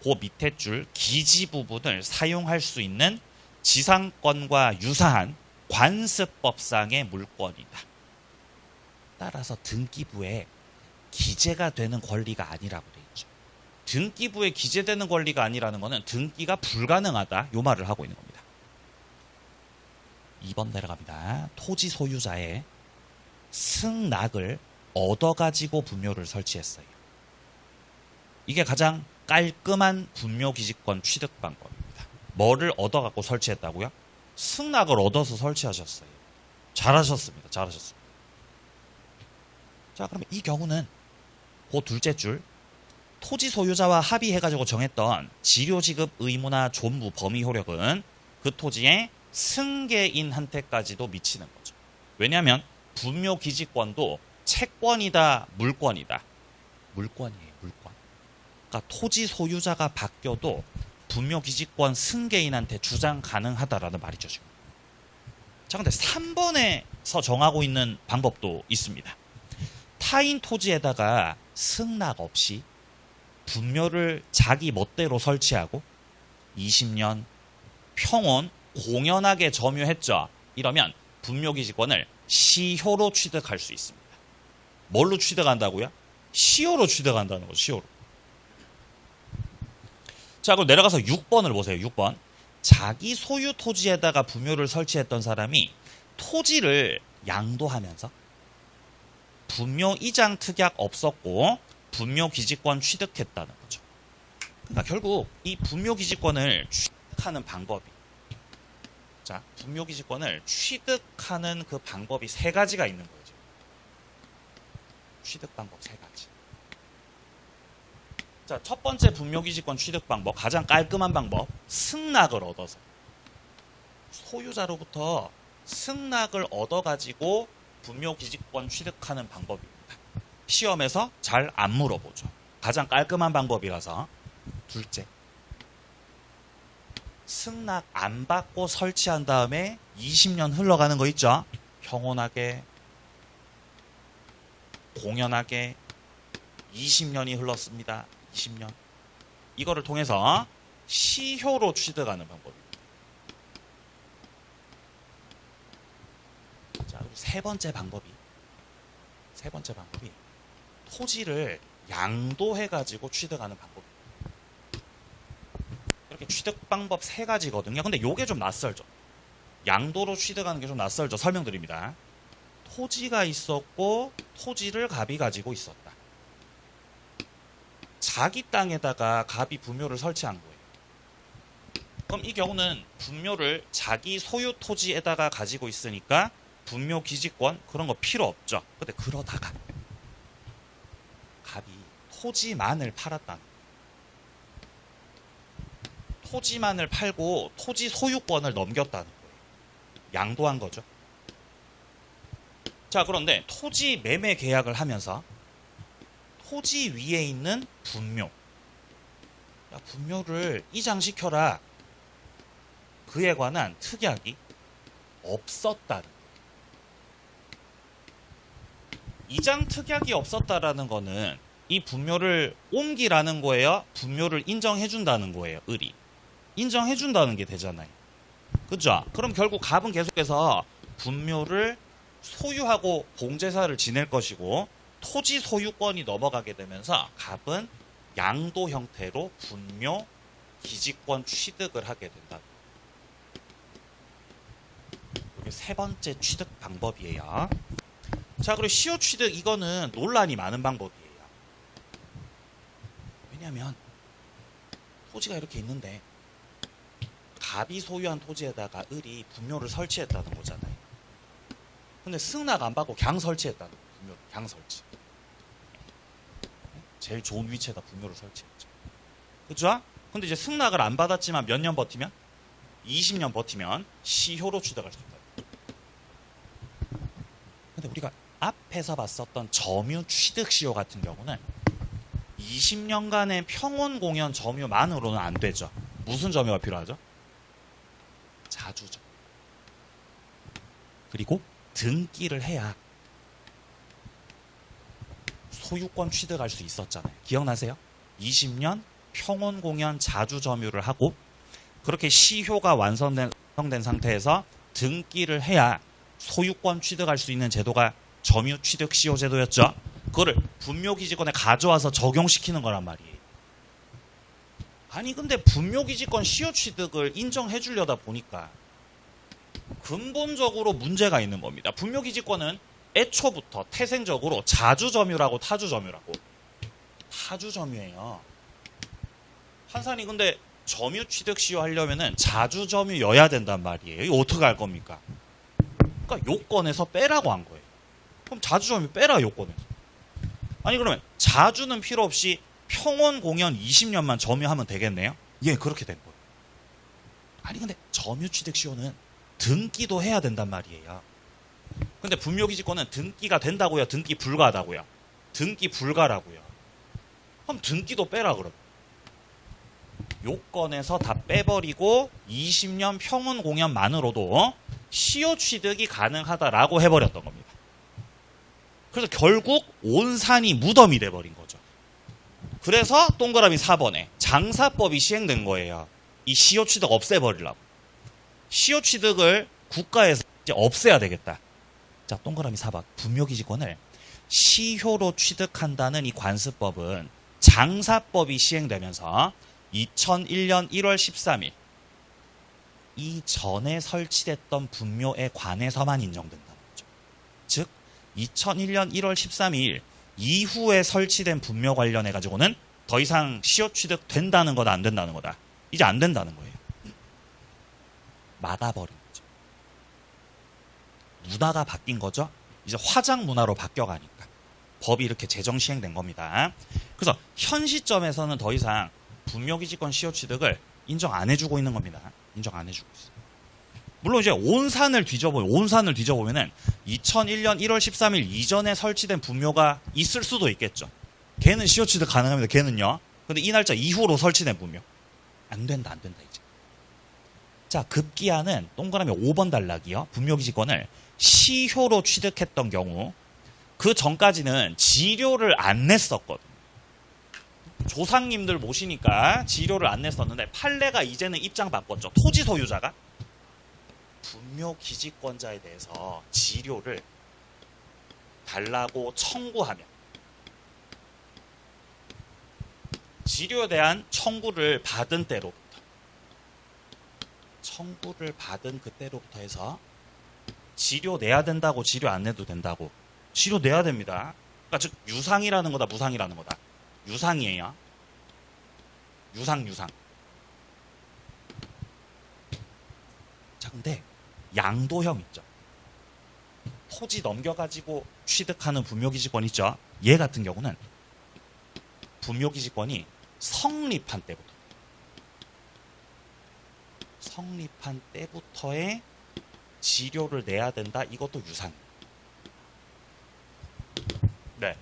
그 밑에 줄 기지 부분을 사용할 수 있는 지상권과 유사한 관습법상의 물권이다. 따라서 등기부에 기재가 되는 권리가 아니라고 되어 있죠. 등기부에 기재되는 권리가 아니라는 것은 등기가 불가능하다, 요 말을 하고 있는 겁니다. 2번 내려갑니다. 토지 소유자의 승낙을 얻어가지고 분묘를 설치했어요. 이게 가장 깔끔한 분묘기지권 취득 방법입니다. 뭐를 얻어갖고 설치했다고요? 승낙을 얻어서 설치하셨어요. 잘하셨습니다. 잘하셨습니다. 자, 그러면 이 경우는 그 둘째 줄 토지 소유자와 합의해가지고 정했던 지료지급 의무나 존부 범위 효력은 그 토지의 승계인한테까지도 미치는 거죠. 왜냐하면 분묘기지권도 채권이다, 물권이다. 물권이에요, 물권. 그러니까 토지 소유자가 바뀌어도 분묘기지권 승계인한테 주장 가능하다라는 말이죠, 지금. 자, 근데 3번에서 정하고 있는 방법도 있습니다. 타인 토지에다가 승낙 없이 분묘를 자기 멋대로 설치하고 20년 평온 공연하게 점유했죠. 이러면 분묘기지권을 시효로 취득할 수 있습니다. 뭘로 취득한다고요? 시효로 취득한다는 거죠. 시효로. 자, 그럼 내려가서 6번을 보세요. 6번. 자기 소유 토지에다가 분묘를 설치했던 사람이 토지를 양도하면서 분묘 이장 특약 없었고 분묘기지권 취득했다는 거죠. 그러니까 결국 이 분묘기지권을 취득하는 방법이, 자, 분묘기지권을 취득하는 그 방법이 세 가지가 있는 거예요. 취득 방법 세 가지. 자, 첫 번째 분묘기지권 취득 방법, 가장 깔끔한 방법, 승낙을 얻어서 소유자로부터 승낙을 얻어가지고 분묘기지권 취득하는 방법입니다. 시험에서 잘 안 물어보죠. 가장 깔끔한 방법이라서. 둘째, 승낙 안 받고 설치한 다음에 20년 흘러가는 거 있죠? 평온하게, 공연하게 20년이 흘렀습니다. 20년. 이거를 통해서 시효로 취득하는 방법입니다. 세 번째 방법이 토지를 양도해가지고 취득하는 방법. 이렇게 취득 방법 세 가지거든요. 근데 요게 좀 낯설죠. 양도로 취득하는 게 좀 낯설죠. 설명드립니다. 토지가 있었고 토지를 갑이 가지고 있었다. 자기 땅에다가 갑이 분묘를 설치한 거예요. 그럼 이 경우는 분묘를 자기 소유 토지에다가 가지고 있으니까 분묘 기지권 그런 거 필요 없죠. 근데 그러다가 갑이 토지만을 팔았다는 거예요. 토지만을 팔고 토지 소유권을 넘겼다는 거예요. 양도한 거죠. 자, 그런데 토지 매매 계약을 하면서 토지 위에 있는 분묘, 야, 분묘를 이장시켜라. 그에 관한 특약이 없었다는 거예요. 이장 특약이 없었다라는 거는 이 분묘를 옮기라는 거예요? 분묘를 인정해준다는 거예요? 을이. 인정해준다는 게 되잖아요. 그죠? 그럼 결국 갑은 계속해서 분묘를 소유하고 공제사를 지낼 것이고 토지 소유권이 넘어가게 되면서 갑은 양도 형태로 분묘 기지권 취득을 하게 된다. 이게 세 번째 취득 방법이에요. 자, 그리고 시효 취득 이거는 논란이 많은 방법이에요. 왜냐하면 토지가 이렇게 있는데 갑이 소유한 토지에다가 을이 분묘를 설치했다는 거잖아요. 근데 승낙 안 받고 그냥 설치했다는 거예요. 분묘를 그냥 설치. 제일 좋은 위치에다 분묘를 설치했죠. 그죠? 근데 이제 승낙을 안 받았지만 몇 년 버티면? 20년 버티면 시효로 취득할 수 있다. 근데 우리가 앞에서 봤었던 점유 취득 시효 같은 경우는 20년간의 평온 공연 점유만으로는 안 되죠. 무슨 점유가 필요하죠? 자주죠. 그리고 등기를 해야 소유권 취득할 수 있었잖아요. 기억나세요? 20년 평온 공연 자주 점유를 하고 그렇게 시효가 완성된 상태에서 등기를 해야 소유권 취득할 수 있는 제도가 점유 취득 시효 제도였죠. 그거를 분묘 기지권에 가져와서 적용시키는 거란 말이에요. 아니 근데 분묘 기지권 시효 취득을 인정해 주려다 보니까 근본적으로 문제가 있는 겁니다. 분묘 기지권은 애초부터 태생적으로 자주점유라고 타주점유라고 타주점유예요. 판사님 근데 점유 취득 시효 하려면은 자주점유여야 된단 말이에요. 이거 어떻게 할 겁니까? 그러니까 요건에서 빼라고 한 거예요. 그럼 자주점유 빼라 요건에서. 아니 그러면 자주는 필요 없이 평온 공연 20년만 점유하면 되겠네요? 예, 그렇게 된 거예요. 아니 근데 점유 취득 시효는 등기도 해야 된단 말이에요. 근데 분묘기지권은 등기가 된다고요? 등기 불가하다고요? 등기 불가라고요. 그럼 등기도 빼라 그러면. 요건에서 다 빼버리고 20년 평온 공연만으로도 시효 취득이 가능하다라고 해버렸던 겁니다. 그래서 결국 온 산이 무덤이 돼버린 거죠. 그래서 동그라미 4번에 장사법이 시행된 거예요. 이 시효 취득 없애버리려고. 시효 취득을 국가에서 이제 없애야 되겠다. 자, 동그라미 4번. 분묘기지권을 시효로 취득한다는 이 관습법은 장사법이 시행되면서 2001년 1월 13일 이전에 설치됐던 분묘에 관해서만 인정된다는 거죠. 즉 2001년 1월 13일 이후에 설치된 분묘 관련해 가지고는 더 이상 시효 취득 된다는 거다 안 된다는 거다. 이제 안 된다는 거예요. 막아버린 거죠. 문화가 바뀐 거죠. 이제 화장 문화로 바뀌어가니까 법이 이렇게 제정 시행된 겁니다. 그래서 현 시점에서는 더 이상 분묘기지권 시효 취득을 인정 안 해주고 있는 겁니다. 인정 안 해주고 있어요. 물론 이제 온 산을 뒤져보면은 2001년 1월 13일 이전에 설치된 분묘가 있을 수도 있겠죠. 걔는 시효 취득 가능합니다. 걔는요. 근데 이 날짜 이후로 설치된 분묘 안 된다 이제. 자, 급기야는 동그라미 5번 단락이요. 분묘기지권을 시효로 취득했던 경우 그 전까지는 지료를 안 냈었거든요. 조상님들 모시니까 지료를 안 냈었는데 판례가 이제는 입장 바꿨죠. 토지 소유자가 분묘기지권자에 대해서 지료를 달라고 청구하면 지료에 대한 청구를 받은 그때로부터 해서 지료 내야 된다고 지료 안 내도 된다고 지료 내야 됩니다. 그러니까 즉 유상이라는 거다 무상이라는 거다. 유상이에요. 유상. 자 근데 양도형 있죠. 토지 넘겨가지고 취득하는 분묘기지권 있죠. 얘 같은 경우는 분묘기지권이 성립한 때부터의 지료를 내야 된다. 이것도 유상. 네,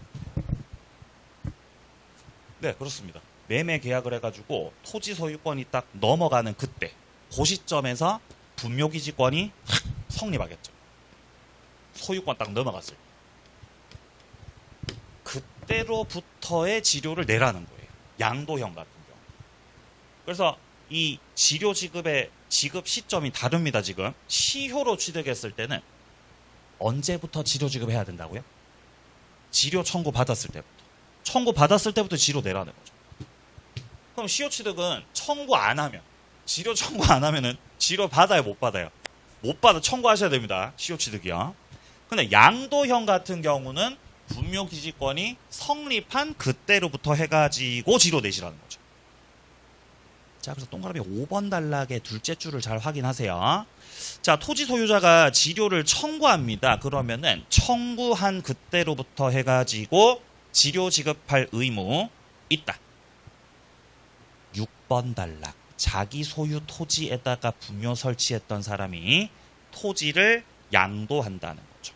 그렇습니다. 매매 계약을 해가지고 토지 소유권이 딱 넘어가는 그때, 그 시점에서 분묘기지권이 성립하겠죠. 소유권 딱 넘어갔을 때. 그때로부터의 지료를 내라는 거예요. 양도형 같은 경우. 그래서 이 지료 지급의 지급 시점이 다릅니다. 지금 시효로 취득했을 때는 언제부터 지료 지급해야 된다고요? 지료 청구 받았을 때부터. 청구 받았을 때부터 지료 내라는 거죠. 그럼 시효 취득은 청구 안 하면, 지료 청구 안 하면은 지료 받아요, 못 받아요? 못 받아. 청구하셔야 됩니다. 시효 취득이요. 근데 양도형 같은 경우는 분묘기지권이 성립한 그때로부터 해가지고 지료 내시라는 거죠. 자, 그래서 동그라미 5번 단락의 둘째 줄을 잘 확인하세요. 자, 토지 소유자가 지료를 청구합니다. 그러면은 청구한 그때로부터 해가지고 지료 지급할 의무 있다. 6번 단락. 자기 소유 토지에다가 분묘 설치했던 사람이 토지를 양도한다는 거죠.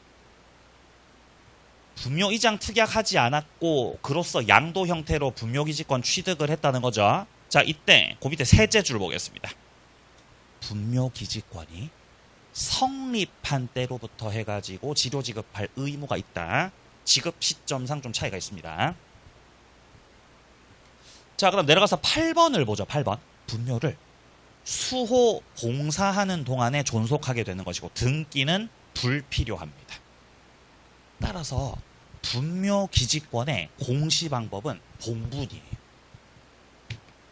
분묘 이장 특약하지 않았고 그로써 양도 형태로 분묘기지권 취득을 했다는 거죠. 자, 이때 그 밑에 셋째 줄 보겠습니다. 분묘기지권이 성립한 때로부터 해가지고 지료 지급할 의무가 있다. 지급 시점상 좀 차이가 있습니다. 자, 그럼 내려가서 8번을 보죠. 8번. 분묘를 수호 공사하는 동안에 존속하게 되는 것이고 등기는 불필요합니다. 따라서 분묘기지권의 공시 방법은 봉분이에요.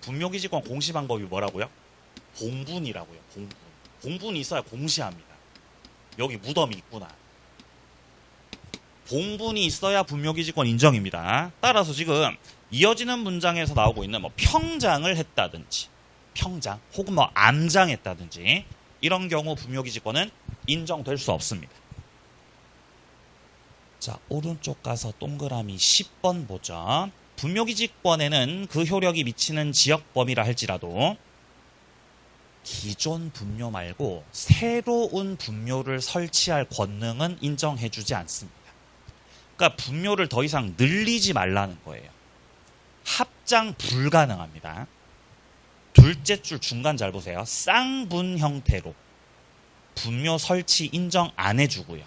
분묘기지권 공시 방법이 뭐라고요? 봉분이라고요. 봉분. 봉분이 있어야 공시합니다. 여기 무덤이 있구나. 봉분이 있어야 분묘기지권 인정입니다. 따라서 지금 이어지는 문장에서 나오고 있는 뭐 평장을 했다든지 평장 혹은 뭐 암장했다든지 이런 경우 분묘기지권은 인정될 수 없습니다. 자, 오른쪽 가서 동그라미 10번 보죠. 분묘기지권에는 그 효력이 미치는 지역 범위라 할지라도 기존 분묘 말고 새로운 분묘를 설치할 권능은 인정해주지 않습니다. 그러니까 분묘를 더 이상 늘리지 말라는 거예요. 합장 불가능합니다. 둘째 줄 중간 잘 보세요. 쌍분 형태로 분묘 설치 인정 안 해주고요.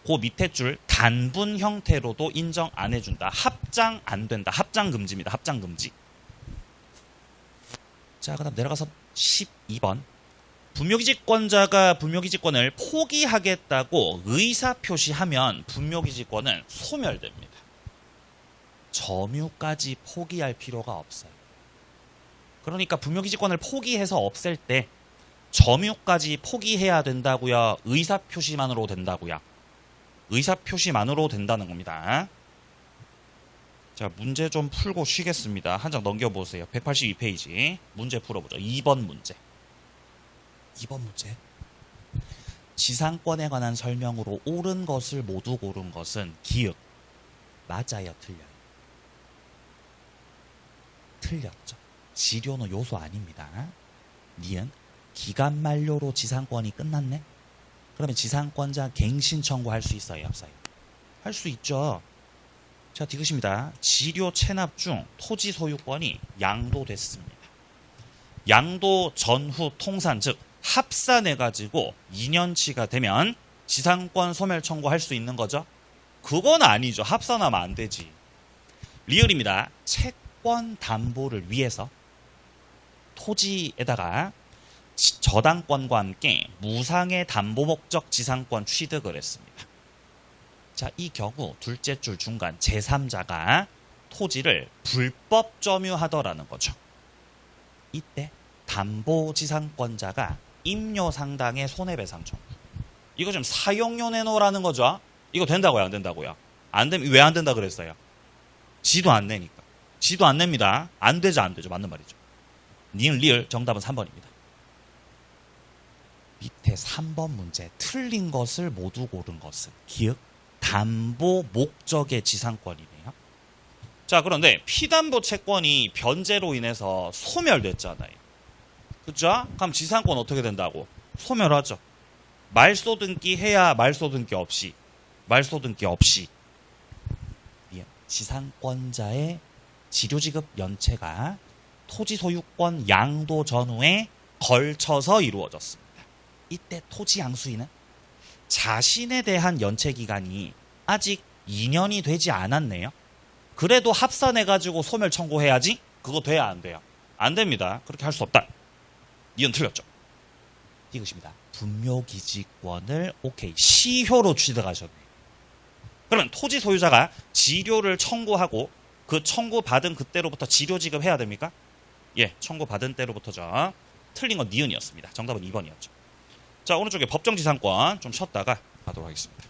그 밑에 줄 단분 형태로도 인정 안 해준다. 합장 안 된다. 합장 금지입니다. 합장 금지. 자, 그다음 내려가서 12번. 분묘기지권자가 분묘기지권을 포기하겠다고 의사표시하면 분묘기지권은 소멸됩니다. 점유까지 포기할 필요가 없어요. 그러니까 분묘기지권을 포기해서 없앨 때 점유까지 포기해야 된다고요? 의사표시만으로 된다고요? 의사표시만으로 된다는 겁니다. 자, 문제 좀 풀고 쉬겠습니다. 한 장 넘겨보세요. 182페이지. 문제 풀어보죠. 2번 문제. 2번 문제. 지상권에 관한 설명으로 옳은 것을 모두 고른 것은 기역. 맞아요, 틀려요? 틀렸죠. 지료는 요소 아닙니다. 니은 기간 만료로 지상권이 끝났네? 그러면 지상권자 갱신 청구할 수 있어요, 없어요? 할 수 있죠. 자, 디귿입니다. 지료 체납 중 토지 소유권이 양도됐습니다. 양도 전후 통산, 즉 합산해가지고 2년치가 되면 지상권 소멸 청구할 수 있는 거죠? 그건 아니죠. 합산하면 안 되지. 리을입니다. 채권 담보를 위해서 토지에다가 저당권과 함께 무상의 담보 목적 지상권 취득을 했습니다. 자, 이 경우 둘째 줄 중간 제3자가 토지를 불법 점유하더라는 거죠. 이때 담보지상권자가 임요상당의 손해배상 청구. 이거 좀 사용료 내놓으라는 거죠. 이거 된다고요, 안 된다고요? 안 되면 왜 안 된다 그랬어요? 지도 안 내니까. 지도 안 냅니다. 안 되죠, 안 되죠. 맞는 말이죠. 니은 리을 정답은 3번입니다. 밑에 3번 문제 틀린 것을 모두 고른 것은 기억 담보 목적의 지상권이네요. 자, 그런데 피담보 채권이 변제로 인해서 소멸됐잖아요. 그죠? 그럼 지상권 어떻게 된다고? 소멸하죠. 말소등기 해야 말소등기 없이. 말소등기 없이. 지상권자의 지료지급 연체가 토지 소유권 양도 전후에 걸쳐서 이루어졌습니다. 이때 토지 양수인은 자신에 대한 연체 기간이 아직 2년이 되지 않았네요. 그래도 합산해가지고 소멸 청구해야지? 그거 돼야 안 돼요? 안 됩니다. 그렇게 할 수 없다. 이건 틀렸죠. 이것입니다. 분묘기지권을 오케이 시효로 취득하셨네요. 그러면 토지 소유자가 지료를 청구하고 그 청구받은 그때로부터 지료 지급해야 됩니까? 예, 청구받은 때로부터죠. 틀린 건 니은이었습니다. 정답은 2번이었죠. 자, 오른쪽에 법정지상권 좀 쉬었다가 가도록 하겠습니다.